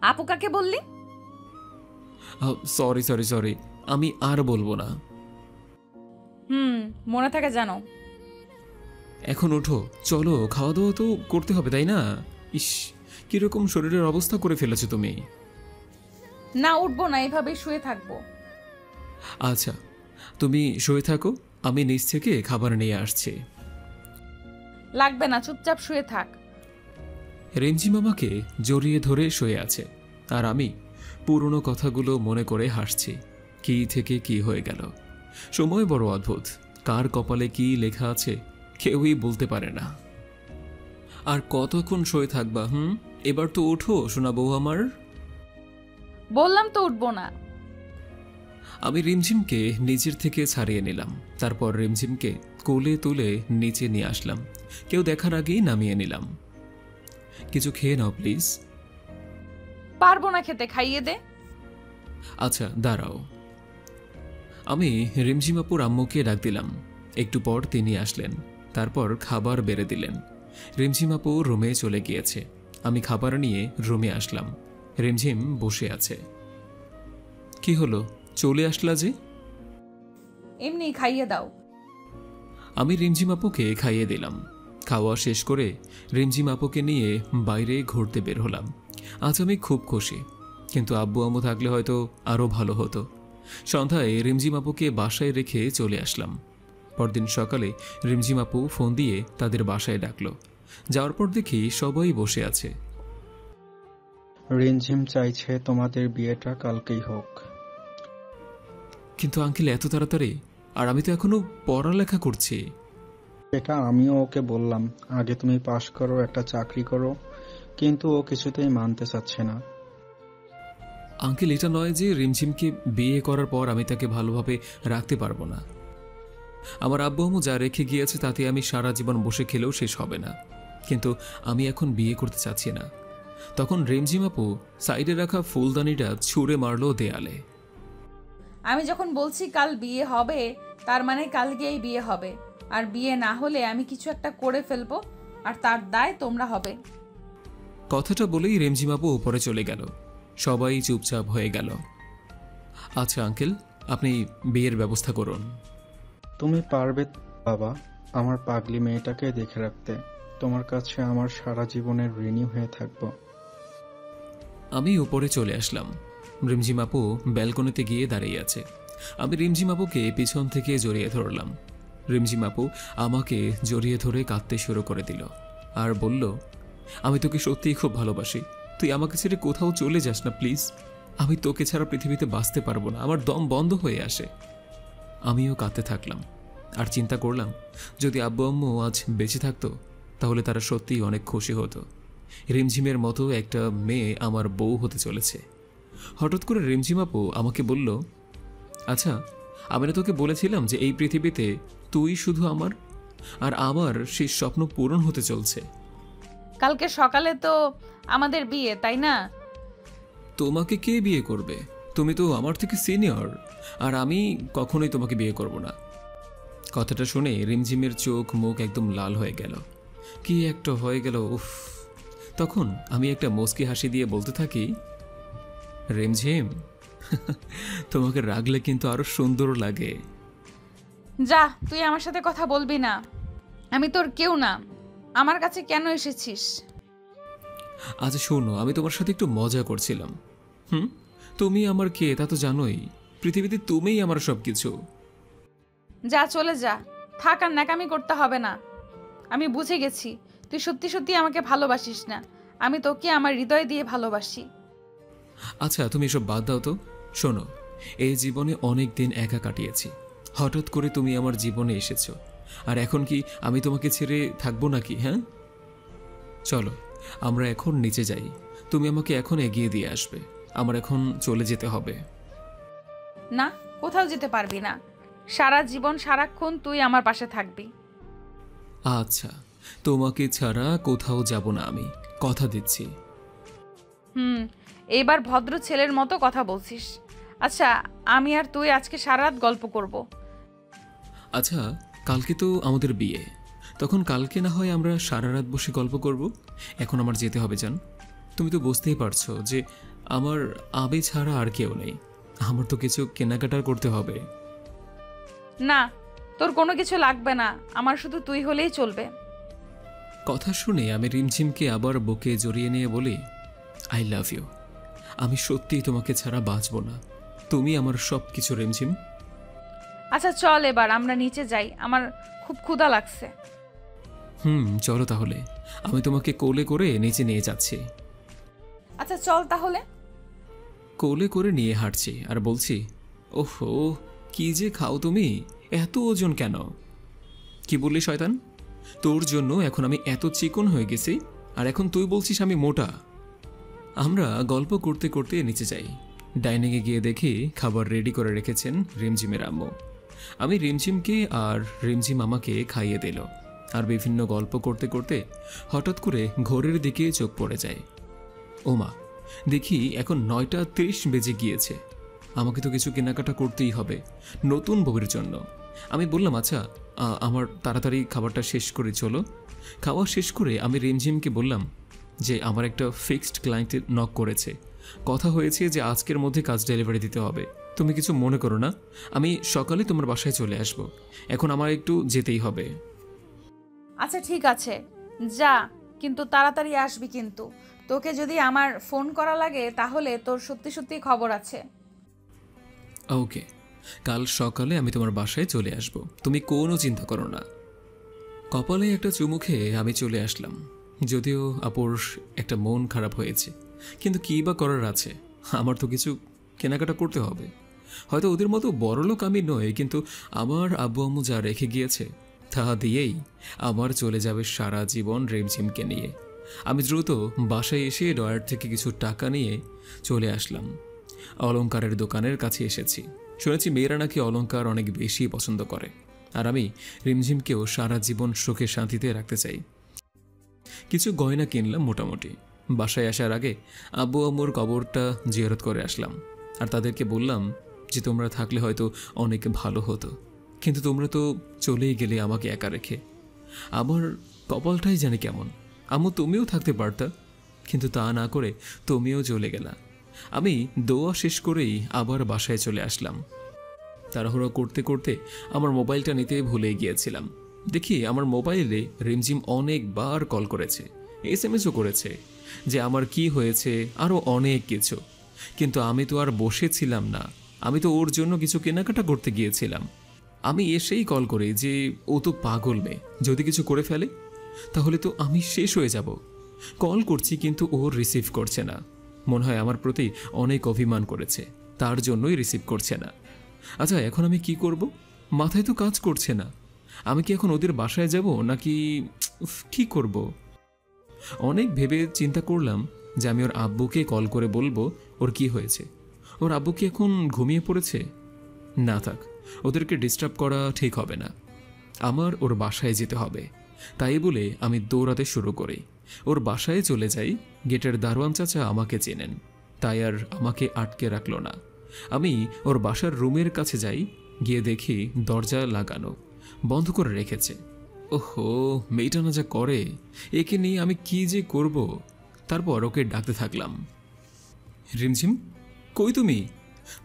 আপু কাকে বললি? সরি সরি সরি, আমি আর বলবো না। মনে থাকে জানো। এখন ওঠো, চলো, খাওয়া দাওয়া তো করতে হবে, তাই না? ইস, কিরকম শরীরের অবস্থা করে ফেলেছো তুমি। না, উঠবো না, এভাবেই শুয়ে থাকবো। আচ্ছা, তুমি শুয়ে থাকো, আমি নিচ থেকে খাবার নিয়ে আসছি। লাগবে না, চুপচাপ শুয়ে থাক। রিমঝিম আমাকে জড়িয়ে ধরে শুয়ে আছে, আর আমি পুরনো কথাগুলো মনে করে হাসছি। কি থেকে কি হয়ে গেল। সময় বড় অদ্ভুত, কার কপালে কি লেখা আছে কেউই বলতে পারে না। আর কতক্ষণ শুয়ে থাকবা? এবার তো ওঠো সোনা বউ আমার। বললাম তো উঠবো না। আমি রিমঝিমকে নিজের থেকে ছাড়িয়ে নিলাম, তারপর রিমঝিমকে কোলে তুলে নিচে নিয়ে আসলাম। কেউ দেখার আগেই নামিয়ে নিলাম। কিছু খেয়ে নাও প্লিজ। পারবো না খেতে, খাইয়ে দে। আচ্ছা দাঁড়াও। আমি রিমঝিম আপুর আম্মুকে ডাক দিলাম। একটু পর তিনি আসলেন, তারপর খাবার বেড়ে দিলেন। রিমঝিম আপু রুমে চলে গিয়েছে। আমি খাবার নিয়ে রুমে আসলাম। রিমঝিম বসে আছে। কি হলো, চলে আসলা যে? এমনি খাইয়ে দাও। আমি রিমঝিম আপুকে খাইয়ে দিলাম। খাওয়া শেষ করে রিমঝিম আপুকে নিয়ে বাইরে ঘুরতে বের হলাম। আজ আমি খুব খুশি, কিন্তু আব্বু আম্মু থাকলে হয়তো আরও ভালো হতো। সন্ধ্যায় রিমঝিম আপুকে বাসায় রেখে চলে আসলাম। পরদিন সকালে রিমঝিম আপু ফোন দিয়ে তাদের বাসায় ডাকলো। যাওয়ার পর দেখি সবাই বসে আছে। রিমঝিম চাইছে তোমাদের বিয়েটা কালকেই হোক। কিন্তু আঙ্কেল, এত তাড়াতাড়ি? আর আমি তো এখনো পড়ালেখা করছি। এটা আমিও ওকে বললাম, আগে তুমি পাশ করো, একটা চাকরি করো, কিন্তু ও কিছুতেই মানতে চাচ্ছে না। আঙ্কেল, এটা নয় যে রিমঝিমকে বিয়ে করার পর আমি তাকে ভালোভাবে রাখতে পারবো না। আমার আব্বু আম্মু যা রেখে গিয়েছে তাতে আমি সারা জীবন বসে খেলেও শেষ হবে না। কিন্তু আমি এখন বিয়ে করতে চাচ্ছি না। তখন রিমঝিম আপু সাইডে রাখা ফুলদানিটা ছুঁড়ে মারলো দেয়ালে। আমি যখন বলছি কাল বিয়ে হবে, তার মানে কাল গিয়েই বিয়ে হবে। আর বিয়ে না হলে আমি কিছু একটা করে ফেলবো, আর তার দায় তোমরা হবে। কথাটা বলেই রিমঝিম আপু উপরে চলে গেল। সবাই চুপচাপ হয়ে গেল। আচ্ছা আঙ্কেল, আপনি বিয়ের ব্যবস্থা করুন। তুমি পারবে বাবা, আমার পাগলি মেয়েটাকে দেখে রাখতে। তোমার কাছে আমার সারা জীবনের ঋণী হয়ে থাকবো। আমি উপরে চলে আসলাম। রিমঝিম আপু ব্যালকনিতে গিয়ে দাঁড়িয়ে আছে। আমি রিমঝিম আপুকে পিছন থেকে জড়িয়ে ধরলাম। রিমঝিম আপু আমাকে জড়িয়ে ধরে কাঁদতে শুরু করে দিল আর বলল, আমি তোকে সত্যিই খুব ভালোবাসি, তুই আমাকে ছেড়ে কোথাও চলে যাস না প্লিজ। আমি তোকে ছাড়া পৃথিবীতে বাঁচতে পারবো না, আমার দম বন্ধ হয়ে আসে। আমিও কাঁদতে থাকলাম আর চিন্তা করলাম, যদি আব্বু আম্মু আজ বেঁচে থাকতো তাহলে তারা সত্যিই অনেক খুশি হতো। রিমঝিমের মতো একটা মেয়ে আমার বউ হতে চলেছে। হঠাৎ করে রিমঝিম আপু আমাকে বলল, আচ্ছা, আমি না তোকে বলেছিলাম যে এই পৃথিবীতে তুই শুধু আমার, আর আমার সেই স্বপ্ন পূরণ হতে চলছে। কালকে সকালে তো আমাদের বিয়ে, তাই না? তোমাকে কে বিয়ে করবে? তুমি তো আমার থেকে সিনিয়র, আর আমি কখনোই তোমাকে বিয়ে করব না। কথাটা শুনে রিমঝিমের চোখ মুখ একদম লাল হয়ে গেল। কি একটা হয়ে গেল, উফ। তখন আমি একটা মুচকি হাসি দিয়ে বলতে থাকি, রিমঝিম, তোমাকে রাগলে কিন্তু আরো সুন্দর লাগে। যা, তুই আমার সাথে কথা বলবি না। আমি তোর কেউ না। আমার কাছে কেন এসেছিস? আচ্ছা শোনো, আমি তোমার সাথে একটু মজা করছিলাম। তুমি আমার কে তা তো জানোই। পৃথিবীতে তুমিই আমার সবকিছু। যা, চলে যা। থাক, আর ন্যাকামি করতে হবে না। আমি বুঝে গেছি তুই সত্যি সত্যি আমাকে ভালোবাসিস না। আমি তোকে আমার হৃদয় দিয়ে ভালোবাসি। আচ্ছা তুমি এসব বাদ দাও তো। শোনো, এই জীবনে অনেক দিন একা কাটিয়েছি। হঠাৎ করে তুমি আমার জীবনে এসেছো, আর এখন কি আমি তোমাকে ছেড়ে থাকবো নাকি? হ্যাঁ, চলো আমরা এখন নিচে যাই। তুমি আমাকে এখন এগিয়ে দিয়ে আসবে। আমার এখন চলে যেতে হবে। না, কোথাও যেতে পারবি না। সারা জীবন সারাক্ষণ তুই আমার পাশে থাকবি। আচ্ছা, তোমাকে ছাড়া কোথাও যাব না আমি, কথা দিচ্ছি। এইবার ভদ্র ছেলের মতো কথা বলছিস। আচ্ছা, আমি আর তুই আজকে সারা রাত গল্প করব। আচ্ছা, কালকে তো আমাদের বিয়ে, তখন কালকে না হয় আমরা সারা রাত বসে গল্প করব। এখন আমার যেতে হবে জান। তুমি তো বুঝতেই পারছো যে আমার আবে ছাড়া আর কেউ নেই। আমার তো কিছু কেনাকাটার করতে হবে। না, তোর কোনো কিছু লাগবে না, আমার শুধু তুই হলেই চলবে। কথা শুনে আমি রিমঝিমকে আবার বুকে জড়িয়ে নিয়ে বলি, আই লাভ ইউ। আমি সত্যিই তোমাকে ছাড়া বাঁচব না, তুমি আমার সব কিছু রিমঝিম। আচ্ছা চল এবার আমরা নিচে যাই, আমার খুব ক্ষুধা লাগছে। চলো তাহলে, আমি তোমাকে কোলে করে নিচে নিয়ে যাচ্ছি। আচ্ছা চল তাহলে। কোলে করে নিয়ে হাঁটছি আর বলছি, ওহো কি যে খাও তুমি, এত ওজন কেন? কি বললি শয়তান? তোর জন্য এখন আমি এত চিকন হয়ে গেছি, আর এখন তুই বলছিস আমি মোটা। আমরা গল্প করতে করতে নিচে যাই। ডাইনিংয়ে গিয়ে দেখি খাবার রেডি করে রেখেছেন রিমঝিমের আম্মু। আমি রিমঝিমকে আর রিমঝিম আমাকে খাইয়ে দিল। আর বিভিন্ন গল্প করতে করতে হঠাৎ করে ঘড়ির দিকে চোখ পড়ে যায়। ওমা, দেখি এখন 9:30 বেজে গিয়েছে। আমাকে তো কিছু কেনাকাটা করতেই হবে নতুন বউয়ের জন্য। আমি বললাম, আচ্ছা আমার তাড়াতাড়ি খাবারটা শেষ করে চলো। খাওয়া শেষ করে আমি রিমঝিমকে বললাম যে আমার একটা ফিক্সড ক্লায়েন্টের নক করেছে, কথা হয়েছে যে আজকের মধ্যে কাজ ডেলিভারি দিতে হবে। তুমি কিছু মনে করো না, আমি সকালে তোমার বাসায় চলে আসব। এখন আমার একটু যেতেই হবে। আচ্ছা ঠিক আছে, যা, কিন্তু তাড়াতাড়ি আসবি। কিন্তু তোকে যদি আমার ফোন করা লাগে তাহলে তোর সত্যি সত্যি খবর আছে। ওকে, কাল সকালে আমি তোমার বাসায় চলে আসব, তুমি কোনো চিন্তা করো না। কপালে একটা চুমু খেয়ে আমি চলে আসলাম। যদিও আপুর একটা মন খারাপ হয়েছে, কিন্তু কী বা করার আছে, আমার তো কিছু কেনাকাটা করতে হবে। হয়তো ওদের মতো বড়লোক আমি নই, কিন্তু আমার আব্বু আম্মু যা রেখে গিয়েছে তা দিয়েই আমার চলে যাবে সারা জীবন রিমঝিমকে নিয়ে। আমি দ্রুত বাসায় এসে ডয়ার থেকে কিছু টাকা নিয়ে চলে আসলাম। অলংকারের দোকানের কাছে এসেছি। শুনেছি মেয়েরা নাকি অলংকার অনেক বেশি পছন্দ করে, আর আমি রিমঝিমকেও সারা জীবন সুখে শান্তিতে রাখতে চাই। কিছু গয়না কিনলাম মোটামুটি। বাসায় আসার আগে আব্বু আম্মুর কবরটা জিয়ারত করে আসলাম, আর তাদেরকে বললাম যে তোমরা থাকলে হয়তো অনেক ভালো হতো, কিন্তু তোমরা তো চলেই গেলে আমাকে একা রেখে। আমার কপালটাই জানি কেমন। আম্মু তুমিও থাকতে পারতা, কিন্তু তা না করে তুমিও চলে গেলা। আমি দোয়া শেষ করেই আবার বাসায় চলে আসলাম। তাড়াহুড়ো করতে করতে আমার মোবাইলটা নিতে ভুলে গিয়েছিলাম। দেখি আমার মোবাইলে রিমঝিম অনেকবার কল করেছে, SMS-ও করেছে যে আমার কি হয়েছে, আরও অনেক কিছু। কিন্তু আমি তো আর বসেছিলাম না, আমি তো ওর জন্য কিছু কেনাকাটা করতে গিয়েছিলাম। আমি এসেই কল করি যে ও তো পাগল মেয়ে, যদি কিছু করে ফেলে তাহলে তো আমি শেষ হয়ে যাব। কল করছি কিন্তু ও রিসিভ করছে না। মনে হয় আমার প্রতি অনেক অভিমান করেছে, তার জন্যই রিসিভ করছে না। আচ্ছা এখন আমি কি করব? মাথায় তো কাজ করছে না। আমি কি এখন ওদের বাসায় যাব নাকি কি করব? অনেক ভেবে চিন্তা করলাম যে আমি ওর আব্বুকে কল করে বলবো ওর কি হয়েছে। ওর আব্বু কি এখন ঘুমিয়ে পড়েছে? না থাক, ওদেরকে ডিস্টার্ব করা ঠিক হবে না। আমার ওর বাসায় যেতে হবে। তাই বলে আমি দৌড়াতে শুরু করি। ওর বাসায় চলে যাই। গেটের দারোয়ান চাচা আমাকে চেনেন, তাই আর আমাকে আটকে রাখলো না। আমি ওর বাসার রুমের কাছে যাই, গিয়ে দেখি দরজা লাগানো, বন্ধ করে রেখেছে। ওহো, মেয়েটা না যা করে, একে নিয়ে আমি কি যে করব। তারপর ওকে ডাকতে থাকলাম, রিমঝিম কই তুমি?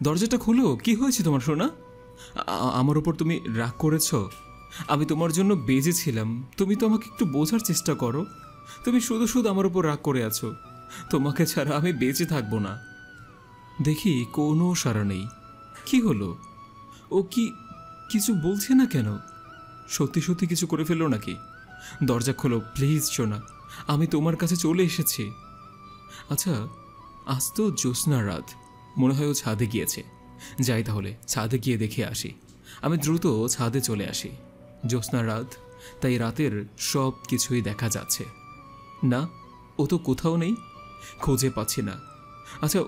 দরজাটা খোলো, কি হয়েছে তোমার সোনা? আমার ওপর তুমি রাগ করেছ? আমি তোমার জন্য বেজেছিলাম, তুমি তো আমাকে একটু বোঝার চেষ্টা করো। তুমি শুধু শুধু আমার উপর রাগ করে আছো। তোমাকে ছাড়া আমি বেঁচে থাকবো না। দেখি কোনো সাড়া নেই। কি হলো? ও কি কিছু বলছে না কেন? সত্যি সত্যি কিছু করে ফেললো নাকি? দরজা খোলো প্লিজ সোনা, আমি তোমার কাছে চলে এসেছি। আচ্ছা, আজ তো জ্যোৎস্নার রাত, মনে হয় ও ছাদে গিয়েছে। যাই তাহলে ছাদে গিয়ে দেখে আসি। আমি দ্রুত ছাদে চলে আসি। জ্যোৎস্নার রাত, তাই রাতের সব কিছুই দেখা যাচ্ছে। না, ও তো কোথাও নেই, খুঁজে পাচ্ছি না। আচ্ছা,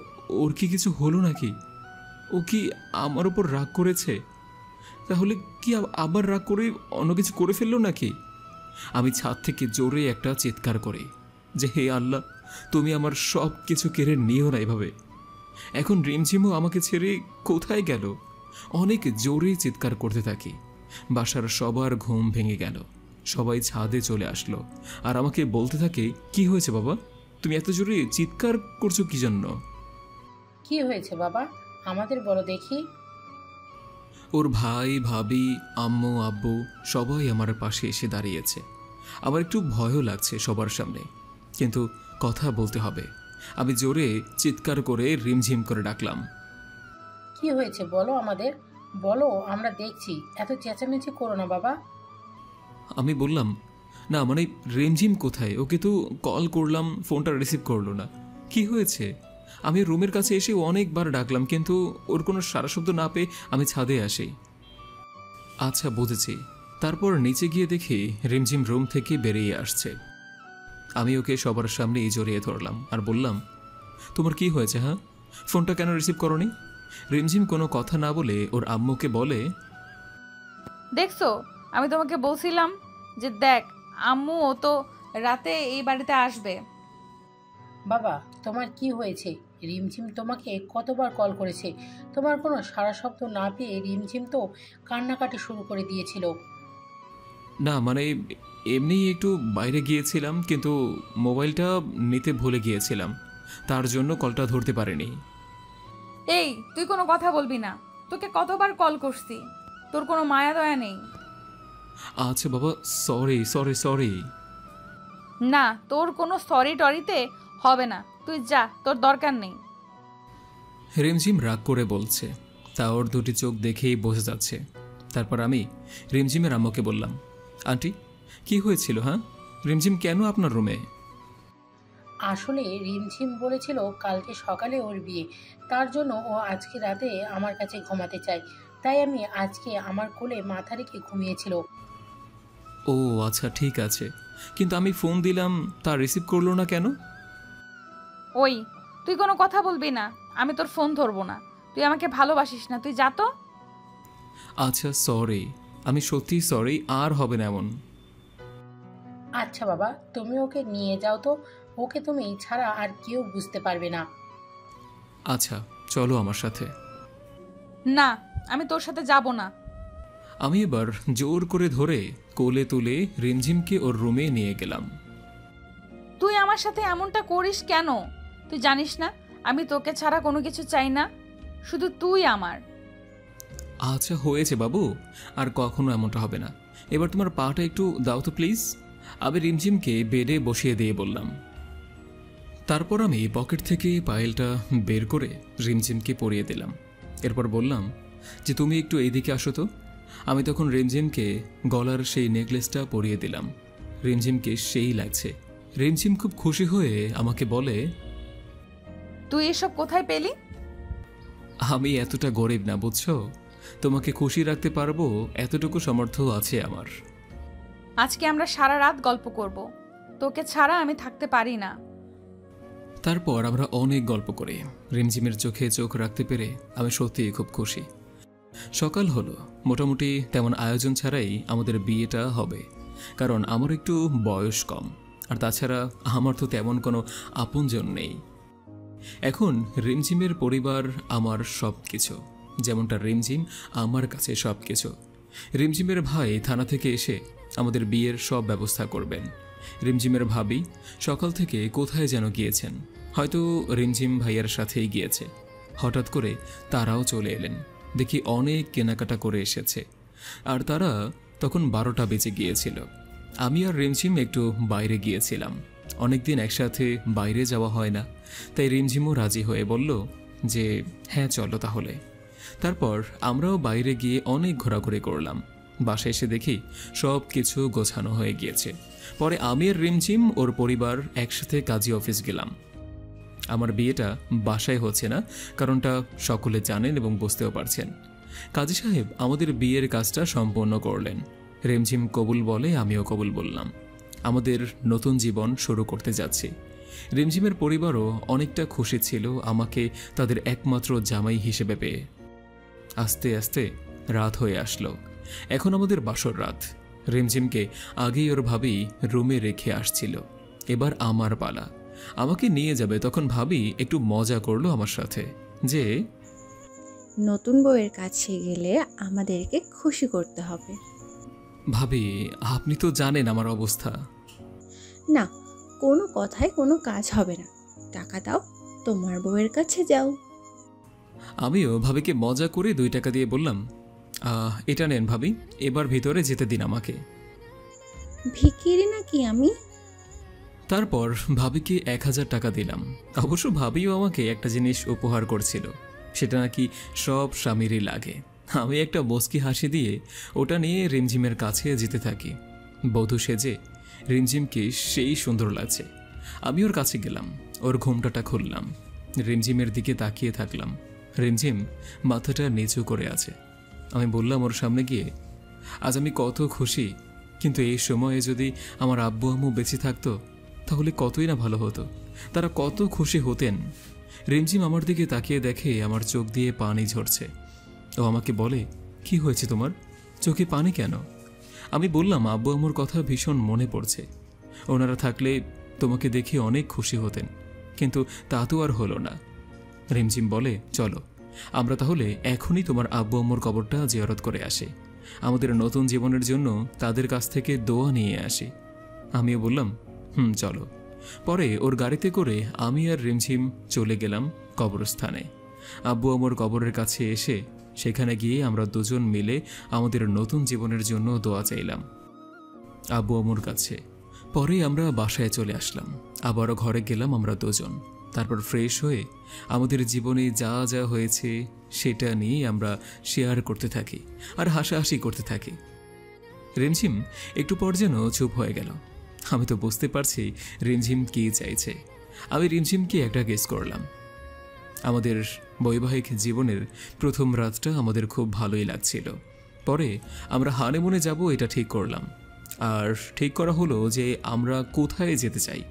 ওর কি কিছু হলো নাকি? ও কি আমার উপর রাগ করেছে? তাহলে কি আবার রাগ করে অন্য কিছু করে ফেললো নাকি? আমি ছাদ থেকে জোরে একটা চিৎকার করি যে, হে আল্লাহ, তুমি আমার সব কিছু কেড়ে নিও না এভাবে। এখন রিমঝিমও আমাকে ছেড়ে কোথায় গেল? অনেক জোরে চিৎকার করতে থাকি। বাসার সবার ঘুম ভেঙে গেল। সবাই ছাদে চলে আসলো আর আমাকে বলতে থাকে, কি হয়েছে বাবা, তুমি এত জোরে চিৎকার করছো কি জন্য? কি হয়েছে বাবা, আমাদের বলো দেখি। ওর ভাই, ভাবি, আম্মু, আব্বু সবাই আমার পাশে এসে দাঁড়িয়েছে। আমার একটু ভয়ও লাগছে সবার সামনে, কিন্তু কথা বলতে হবে। আমি জোরে চিৎকার করে রিমঝিম করে ডাকলাম, কি হয়েছে বলো আমাদের, বলো, আমরা দেখছি, এত চেঁচামেচি করো না বাবা। আমি বললাম, না মানে রিমঝিম কোথায়? ওকে তো কল করলাম, ফোনটা রিসিভ করলো না। কি হয়েছে? আমি রুমের কাছে এসে অনেকবার ডাকলাম, কিন্তু ওর কোনো সারা শব্দ না পেয়ে আমি ছাদে আসি। আচ্ছা, বুঝেছি। তারপর নিচে গিয়ে দেখি রিমঝিম রুম থেকে বেরিয়ে আসছে। আমি ওকে সবার সামনেই জড়িয়ে ধরলাম আর বললাম, তোমার কি হয়েছে? হ্যাঁ, ফোনটা কেন রিসিভ করনি? রিমঝিম কোনো কথা না বলে ওর আম্মুকে বলে, দেখছো, আমি তোমাকে বলছিলাম যে দেখ, আম্মু ও তো রাতে এই বাড়িতে আসবে। বাবা, তোমার কি হয়েছে? রিমঝিম তোমাকে কতবার কল করেছে, তোমার কোনো সারা শব্দ না পেয়ে রিমঝিম তো কান্নাকাটি শুরু করে দিয়েছিল। না মানে এমনি একটু বাইরে গিয়েছিলাম, কিন্তু মোবাইলটা নিতে ভুলে গিয়েছিলাম, তার জন্য কলটা ধরতে পারিনি। এই, তুই কোনো কথা বলবি না। তোকে কতবার কল করছি, তোর কোনো মায়া দয়া নেই। আচ্ছা বাবা, সরি সরি সরি। না, তোর কোনো সরি টরিতে হবে না, তুই যা, তোর দরকার নেই। রিমঝিম রাগ করে বলছে, তা ওর দুটি চোখ দেখেই বোঝা যাচ্ছে। তারপর আমি রিমঝিমের আম্মুকে বললাম, আন্টি, কি হয়েছিল? হ্যাঁ, রিমঝিম কেন আপনার রুমে? আসলে রিমঝিম বলেছিল কালকে সকালে ওর বিয়ে, তার জন্য ও আজকে রাতে আমার কাছে ঘুমাতে চায়, তাই আমি আজকে আমার কোলে মাথা রেখে ঘুমিয়েছিল। ও আচ্ছা, ঠিক আছে, কিন্তু আমি ফোন দিলাম, তা রিসিভ করলো না কেন? ওই, তুই কোনো কথা বলবি না, আমি তোর ফোন ধরবো না। তুই আমাকে ভালোবাসিস না, তুই যা তো। আচ্ছা সরি, আমি সত্যি সরি, আর হবে না এমন। আচ্ছা বাবা, তুমি ওকে নিয়ে যাও তো, ওকে তুমি ছাড়া আর কেউ বুঝতে পারবে না। আচ্ছা, চলো আমার সাথে। না, আমি তোর সাথে যাব না। আমি এবার জোর করে ধরে কোলে তুলে রিমঝিমকে ওর রুমে নিয়ে গেলাম। তুই আমার সাথে এমনটা করিস কেন? তুই জানিস না আমি তোকে ছাড়া কোনো কিছু চাই না, শুধু তুই আমার। আচ্ছা হয়েছে বাবু, আর কখনো এমনটা হবে না। এবার তোমার পাটা একটু দাও তো প্লিজ। আমি রিমঝিমকে বেডে বসিয়ে দিয়ে বললাম। তারপর আমি পকেট থেকে পায়েলটা বের করে রিমঝিমকে পরিয়ে দিলাম। এরপর বললাম যে, তুমি একটু এইদিকে আসো তো। আমি তখন রিমঝিমকে গলার সেই নেকলেসটা পরিয়ে দিলাম। রিমঝিমকে সেই লাগছে। রিমঝিম খুব খুশি হয়ে আমাকে বলে, তুই এসব কোথায় পেলি? আমি এতটা গরিব না বুঝছো, তোমাকে খুশি রাখতে পারবো এতটুকু সামর্থ্য আছে আমার। আজকে আমরা সারা রাত গল্প করব, তোকে ছাড়া আমি থাকতে পারি না। তারপর আমরা অনেক গল্প করি। রিমঝিমের চোখে চোখ রাখতে পেরে আমি সত্যিই খুব খুশি। সকাল হলো, মোটামুটি তেমন আয়োজন ছাড়াই আমাদের বিয়েটা হবে, কারণ আমার একটু বয়স কম, আর তাছাড়া আমার তো তেমন কোনো আপনজন নেই। এখন রিমঝিমের পরিবার আমার সব কিছু, যেমনটা রিমঝিম আমার কাছে সব কিছু। রিমঝিমের ভাই থানা থেকে এসে আমাদের বিয়ের সব ব্যবস্থা করবেন। রিমঝিমের ভাবি সকাল থেকে কোথায় যেন গিয়েছেন, হয়তো রিমঝিম ভাইয়ার সাথেই গিয়েছে। হঠাৎ করে তারাও চলে এলেন, দেখি অনেক কেনাকাটা করে এসেছে, আর তারা তখন 12টা বেজে গিয়েছিল। আমি আর রিমঝিম একটু বাইরে গিয়েছিলাম, অনেকদিন একসাথে বাইরে যাওয়া হয় না, তাই রিমঝিমও রাজি হয়ে বলল যে হ্যাঁ চলো তাহলে। তারপর আমরাও বাইরে গিয়ে অনেক ঘোরাঘুরি করলাম। বাসায় এসে দেখি সব কিছু গোছানো হয়ে গিয়েছে। পরে আমি আর রিমঝিম ওর পরিবার একসাথে কাজী অফিস গেলাম। আমার বিয়েটা বাসায় হচ্ছে না, কারণটা সকলে জানেন এবং বুঝতেও পারছেন। কাজী সাহেব আমাদের বিয়ের কাজটা সম্পন্ন করলেন। রিমঝিম কবুল বলে, আমিও কবুল বললাম। আমাদের নতুন জীবন শুরু করতে যাচ্ছি। রিমঝিমের পরিবারও অনেকটা খুশি ছিল আমাকে তাদের একমাত্র জামাই হিসেবে পেয়ে। আস্তে আস্তে রাত হয়ে আসলো। এখন আমাদের বাসর রাত। রিমঝিমকে আগেই ওর ভাবি রুমে রেখে আসছিল। এবার আমার পালা, আমাকে নিয়ে যাবে। তখন ভাবি একটু মজা করলো আমার সাথে যে, নতুন বউয়ের কাছে গেলে আমাদেরকে খুশি করতে হবে। ভাবি আপনি তো জানেন আমার অবস্থা। না, কোনো কথায় কোনো কাজ হবে না। টাকা দাও, তোমার বউয়ের কাছে যাও। আমিও ভাবিকে মজা করে 2 টাকা দিয়ে বললাম, এটা নেন ভাবি, এবার ভিতরে যেতে দিন আমাকে। ভিখিরি নাকি আমি? তারপর ভাবিকে 1000 টাকা দিলাম। অবশ্য ভাবিও আমাকে একটা জিনিস উপহার করছিল, সেটা নাকি সব স্বামীরই লাগে। আমি একটা মুচকি হাসি দিয়ে ওটা নিয়ে রিমঝিমের কাছে যেতে থাকি। বধূ সেজে রিমঝিমকে সেই সুন্দর লাগছে। আমি ওর কাছে গেলাম, ওর ঘোমটাটা খুললাম, রিমঝিমের দিকে তাকিয়ে থাকলাম। রিমঝিম মাথাটা নিচু করে আছে। আমি বললাম ওর সামনে গিয়ে, আজ আমি কত খুশি, কিন্তু এই সময়ে যদি আমার আব্বু আম্মু বেঁচে থাকতো তাহলে কতই না ভালো হতো, তারা কত খুশি হতেন। রিমঝিম আমার দিকে তাকিয়ে দেখে আমার চোখ দিয়ে পানি ঝরছে। ও আমাকে বলে, কি হয়েছে তোমার, চোখে পানি কেন? আমি বললাম, আব্বু আম্মুর কথা ভীষণ মনে পড়ছে, ওনারা থাকলে তোমাকে দেখে অনেক খুশি হতেন, কিন্তু তা তো আর হলো না। রিমঝিম বলে, চলো আমরা তাহলে এখনই তোমার আব্বু আম্মুর কবরটা জিয়ারত করে আসি, আমাদের নতুন জীবনের জন্য তাদের কাছ থেকে দোয়া নিয়ে আসি। আমিও বললাম, চলো। পরে ওর গাড়িতে করে আমি আর রিমঝিম চলে গেলাম কবরস্থানে। আব্বু আম্মুর কবরের কাছে এসে সেখানে গিয়ে আমরা দুজন মিলে আমাদের নতুন জীবনের জন্য দোয়া চাইলাম আব্বু আম্মুর কাছে। পরে আমরা বাসায় চলে আসলাম, আবারও ঘরে গেলাম আমরা দুজন। তারপর ফ্রেশ হয়ে আমাদের জীবনে যা যা হয়েছে সেটা নিয়ে আমরা শেয়ার করতে থাকি আর হাসাহাসি করতে থাকি। রিমঝিম একটু পর যেন চুপ হয়ে গেল। আমি তো বুঝতে পারছি রিমঝিম কি চাইছে। আমি রিমঝিমকে একটা গেস করলাম। আমাদের বৈবাহিক জীবনের প্রথম রাতটা আমাদের খুব ভালোই লাগছিল। পরে আমরা হানিমুনে যাব এটা ঠিক করলাম, আর ঠিক করা হলো যে আমরা কোথায় যেতে চাই।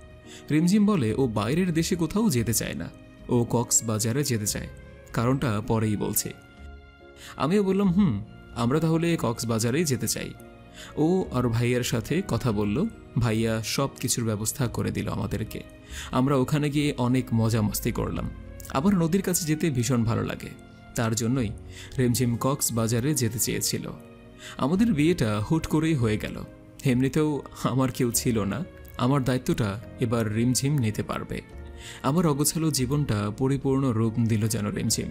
রিমঝিম বলে ও বাইরের দেশে কোথাও যেতে চায় না, ও কক্সবাজারে যেতে চায়। কারণটা পরেই বলছে। আমিও বললাম, আমরা তাহলে কক্সবাজারেই যেতে চাই। ও আর ভাইয়ার সাথে কথা বলল, ভাইয়া সব কিছুর ব্যবস্থা করে দিল আমাদেরকে। আমরা ওখানে গিয়ে অনেক মজা মস্তি করলাম। আবার নদীর কাছে যেতে ভীষণ ভালো লাগে, তার জন্যই রিমঝিম কক্সবাজারে যেতে চেয়েছিল। আমাদের বিয়েটা হুট করেই হয়ে গেল। এমনিতেও আমার কেউ ছিল না, আমার দায়িত্বটা এবার রিমঝিম নিতে পারবে। আমার অগোছালো জীবনটা পরিপূর্ণ রূপ দিল যেন রিমঝিম।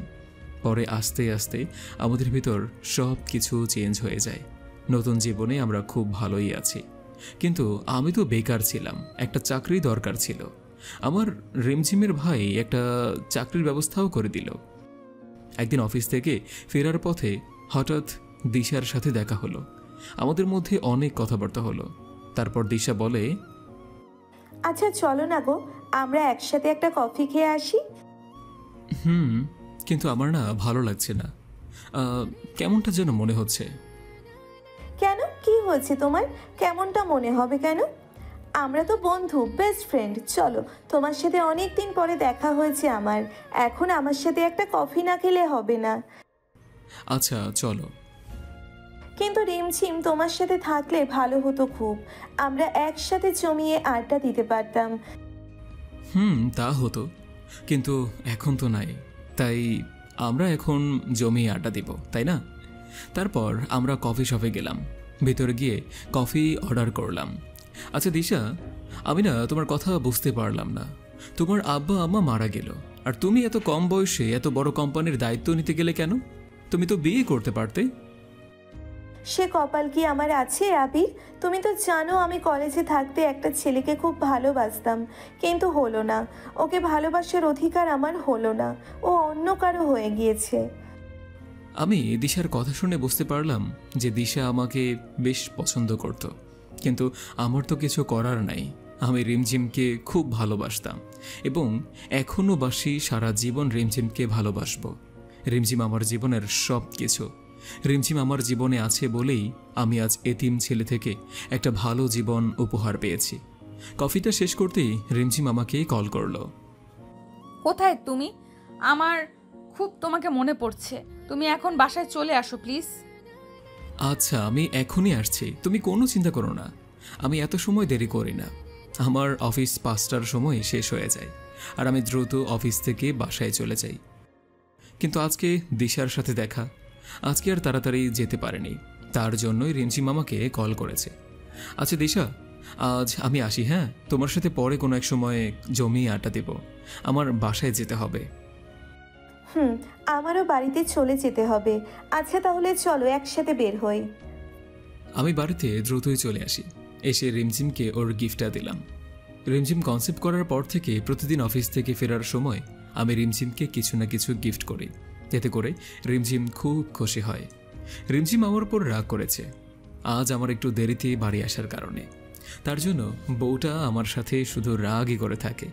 পরে আস্তে আস্তে আমাদের ভিতর সব কিছু চেঞ্জ হয়ে যায়। নতুন জীবনে আমরা খুব ভালোই আছি, কিন্তু আমি তো বেকার ছিলাম, একটা চাকরি দরকার ছিল। আমার রিমঝিমের ভাই একটা চাকরির ব্যবস্থাও করে দিল। একদিন অফিস থেকে ফেরার পথে হঠাৎ দিশার সাথে দেখা হলো। আমাদের মধ্যে অনেক কথাবার্তা হলো। তারপর দিশা বলে, আচ্ছা চলো না গো, আমরা একসাথে একটা কফি খেয়ে আসি। কিন্তু আমার না ভালো লাগছে না, কেমনটা যেন মনে হচ্ছে। কেন, কি হয়েছে তোমার? কেমনটা মনে হবে কেন? আমরা তো বন্ধু, বেস্ট ফ্রেন্ড। চলো, তোমার সাথে অনেক দিন পরে দেখা হয়েছে আমার, এখন আমার সাথে একটা কফি না খেলে হবে না। আচ্ছা চলো। কিন্তু রিমঝিম, তোমার সাথে থাকলে ভালো হতো খুব, আমরা একসাথে জমিয়ে আড্ডা দিতে পারতাম। তা হতো, কিন্তু এখন তো নাই, তাই আমরা এখন জমিয়ে আড্ডা দিব, তাই না? তারপর আমরা কফি শপে গেলাম, ভিতরে গিয়ে কফি অর্ডার করলাম। আচ্ছা দিশা, আমি না তোমার কথা বুঝতে পারলাম না। তোমার আব্বা আম্মা মারা গেল, আর তুমি এত কম বয়সে এত বড় কোম্পানির দায়িত্ব নিতে গেলে কেন? তুমি তো বিয়ে করতে পারতে। সে কপাল কি আমার আছে আবির? তুমি তো জানো আমি কলেজে থাকতে একটা ছেলেকে খুব ভালোবাসতাম, কিন্তু হলো না। ওকে ভালোবাসার অধিকার আমার হলো না, ও অন্য কারো হয়ে গিয়েছে। আমি দিশার কথা শুনে বুঝতে পারলাম যে দিশা আমাকে বেশ পছন্দ করত, কিন্তু আমার তো কিছু করার নাই। আমি রিমঝিমকে খুব ভালোবাসতাম এবং এখনও বাসি, সারা জীবন রিমঝিমকে ভালোবাসবো। রিমঝিম আমার জীবনের সব কিছু। রিমঝিম আমার জীবনে আছে বলেই আমি আজ এতিম ছেলে থেকে একটা ভালো জীবন উপহার পেয়েছি। কফিটা শেষ করতেই রিমঝিম আমাকে কল করলো। কোথায় তুমি? আমার খুব তোমাকে মনে পড়ছে। তুমি এখন বাসায় চলে আসো প্লিজ। আচ্ছা, আমি এখনই আসছি, তুমি কোনো চিন্তা করো না। আমি এত সময় দেরি করি না। আমার অফিস 5টার সময় শেষ হয়ে যায়, আর আমি দ্রুত অফিস থেকে বাসায় চলে যাই। কিন্তু আজকে দিশার সাথে দেখা, আজকে আর তাড়াতাড়ি যেতে পারেনি, তার জন্যই রিমঝিম আমাকে কল করেছে। আচ্ছা দিশা, আজ আমি আসি, হ্যাঁ? তোমার সাথে পরে কোনো এক সময় জমিয়ে আড্ডা দেব। আমার বাসায় যেতে হবে। আমারও বাড়িতে চলে যেতে হবে। আচ্ছা তাহলে চলো একসাথে বের হই। আমি বাড়িতে দ্রুতই চলে আসি। এসে রিমঝিমকে ওর গিফটটা দিলাম। রিমঝিম কনসেপ্ট করার পর থেকে প্রতিদিন অফিস থেকে ফেরার সময় আমি রিমঝিমকে কিছু না কিছু গিফট করি। এতে করে রিমঝিম খুব খুশি হয়। রিমঝিম আমার উপর রাগ করেছে আজ আমার একটু দেরিতে বাড়ি আসার কারণে। তার জন্য বউটা আমার সাথে শুধু রাগই করে থাকে।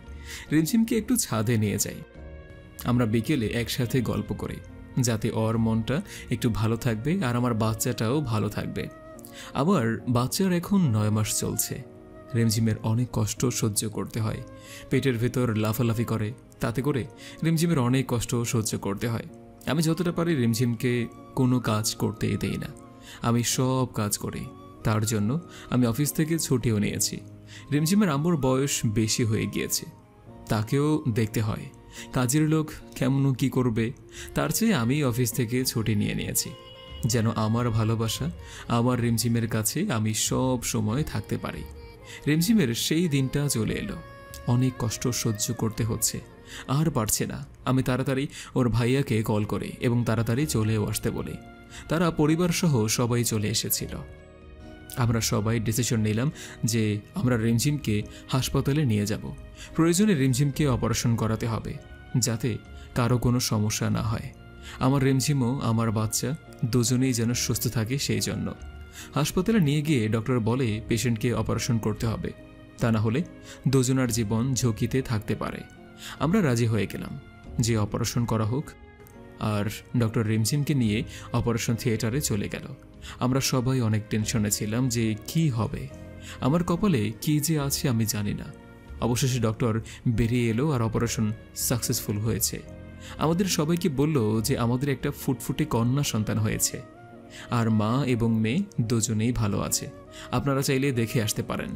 রিমঝিমকে একটু ছাদে নিয়ে যাই। আমরা বিকেলে একসাথে গল্প করি, যাতে ওর মনটা একটু ভালো থাকবে আর আমার বাচ্চাটাও ভালো থাকবে। আবার বাচ্চার এখন 9 মাস চলছে। রিমঝিমের অনেক কষ্ট সহ্য করতে হয়। পেটের ভেতর লাফালাফি করে, তাতে করে রিমঝিমের অনেক কষ্ট সহ্য করতে হয়। আমি যতটা পারি রিমঝিমকে কোনো কাজ করতে দেই না, আমি সব কাজ করি। তার জন্য আমি অফিস থেকে ছুটিও নিয়েছি। রিমঝিমের আম্মুর বয়স বেশি হয়ে গিয়েছে, তাকেও দেখতে হয়। কাজের লোক কেমন কি করবে, তার চেয়ে আমি অফিস থেকে ছুটি নিয়ে নিয়েছি, যেন আমার ভালোবাসা আমার রিমঝিমের কাছে আমি সব সময় থাকতে পারি। রিমঝিমের সেই দিনটা চলে এলো। অনেক কষ্ট সহ্য করতে হচ্ছে, আর পারছে না। আমি তাড়াতাড়ি ওর ভাইয়াকে কল করি এবং তাড়াতাড়ি চলেও আসতে বলি। তারা পরিবার সহ সবাই চলে এসেছিল। আমরা সবাই ডিসিশন নিলাম যে আমরা রিমঝিমকে হাসপাতালে নিয়ে যাব। প্রয়োজনে রিমঝিমকে অপারেশন করাতে হবে, যাতে কারো কোনো সমস্যা না হয়। আমার রিমঝিমও আমার বাচ্চা দুজনেই যেন সুস্থ থাকে, সেই জন্য হাসপাতালে নিয়ে গিয়ে ডক্টর বলে পেশেন্টকে অপারেশন করতে হবে, তা না হলে দুজনার জীবন ঝুঁকিতে থাকতে পারে। আমরা রাজি হয়ে গেলাম যে অপারেশন করা হোক, আর ডক্টর রিমঝিমকে নিয়ে অপারেশন থিয়েটারে চলে গেল। আমরা সবাই অনেক টেনশনে ছিলাম যে কি হবে, আমার কপালে কি যে আছে আমি জানি না। অবশেষে ডক্টর বেরিয়ে এলো আর অপারেশন সাকসেসফুল হয়েছে। আমাদের সবাইকে বলল যে আমাদের একটা ফুটফুটে কন্যা সন্তান হয়েছে, আর মা এবং মেয়ে দুজনেই ভালো আছে। আপনারা চাইলে দেখে আসতে পারেন।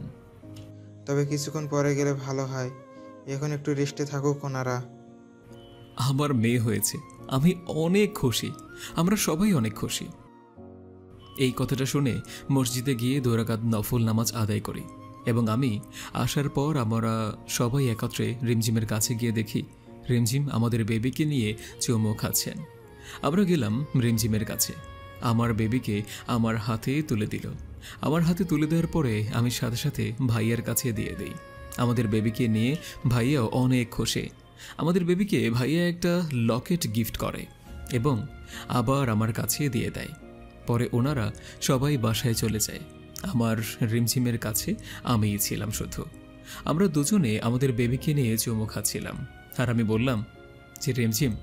তবে কিছুক্ষণ পরে গেলে ভালো হয়, এখন একটু রেস্টে থাকুক ওনারা। আমার মেয়ে হয়েছে, আমি অনেক খুশি, আমরা সবাই অনেক খুশি। এই কথাটা শুনে মসজিদে গিয়ে 2 রাকাত নফল নামাজ আদায় করি এবং আমি আসার পর আমরা সবাই একত্রে রিমঝিমের কাছে গিয়ে দেখি রিমঝিম আমাদের বেবিকে নিয়ে চুমু খাচ্ছেন। আমরা গেলাম রিমঝিমের কাছে, আমার বেবিকে আমার হাতে তুলে দিল। আমার হাতে তুলে দেওয়ার পরে আমি সাথে সাথে ভাইয়ার কাছে দিয়ে দিই। আমাদের বেবিকে নিয়ে ভাইয়াও অনেক খুশি। আমাদের বেবিকে ভাইয়া একটা লকেট গিফট করে এবং আবার আমার কাছে দিয়ে দেয়। পরে ওনারা সবাই বাসায় চলে যায়। আমার রিমঝিমের কাছে আমিই ছিলাম শুধু। আমরা দুজনে আমাদের বেবিকে নিয়ে চুমু খাচ্ছিলাম, আর আমি বললাম যে রিমঝিম,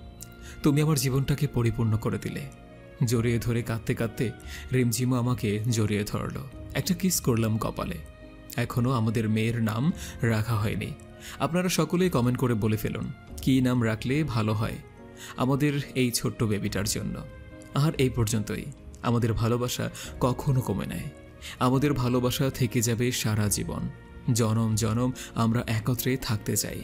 তুমি আমার জীবনটাকে পরিপূর্ণ করে দিলে। জড়িয়ে ধরে কাঁদতে কাঁদতে রিমঝিমও আমাকে জড়িয়ে ধরল। একটা কিস করলাম কপালে। এখনও আমাদের মেয়ের নাম রাখা হয়নি। আপনারা সকলেই কমেন্ট করে বলে ফেলুন কী নাম রাখলে ভালো হয় আমাদের এই ছোট্ট বেবিটার জন্য। আর এই পর্যন্তই। আমাদের ভালোবাসা কখনো কমে নাই। আমাদের ভালোবাসা থেকে যাবে সারা জীবন। জনম জনম আমরা একত্রে থাকতে চাই।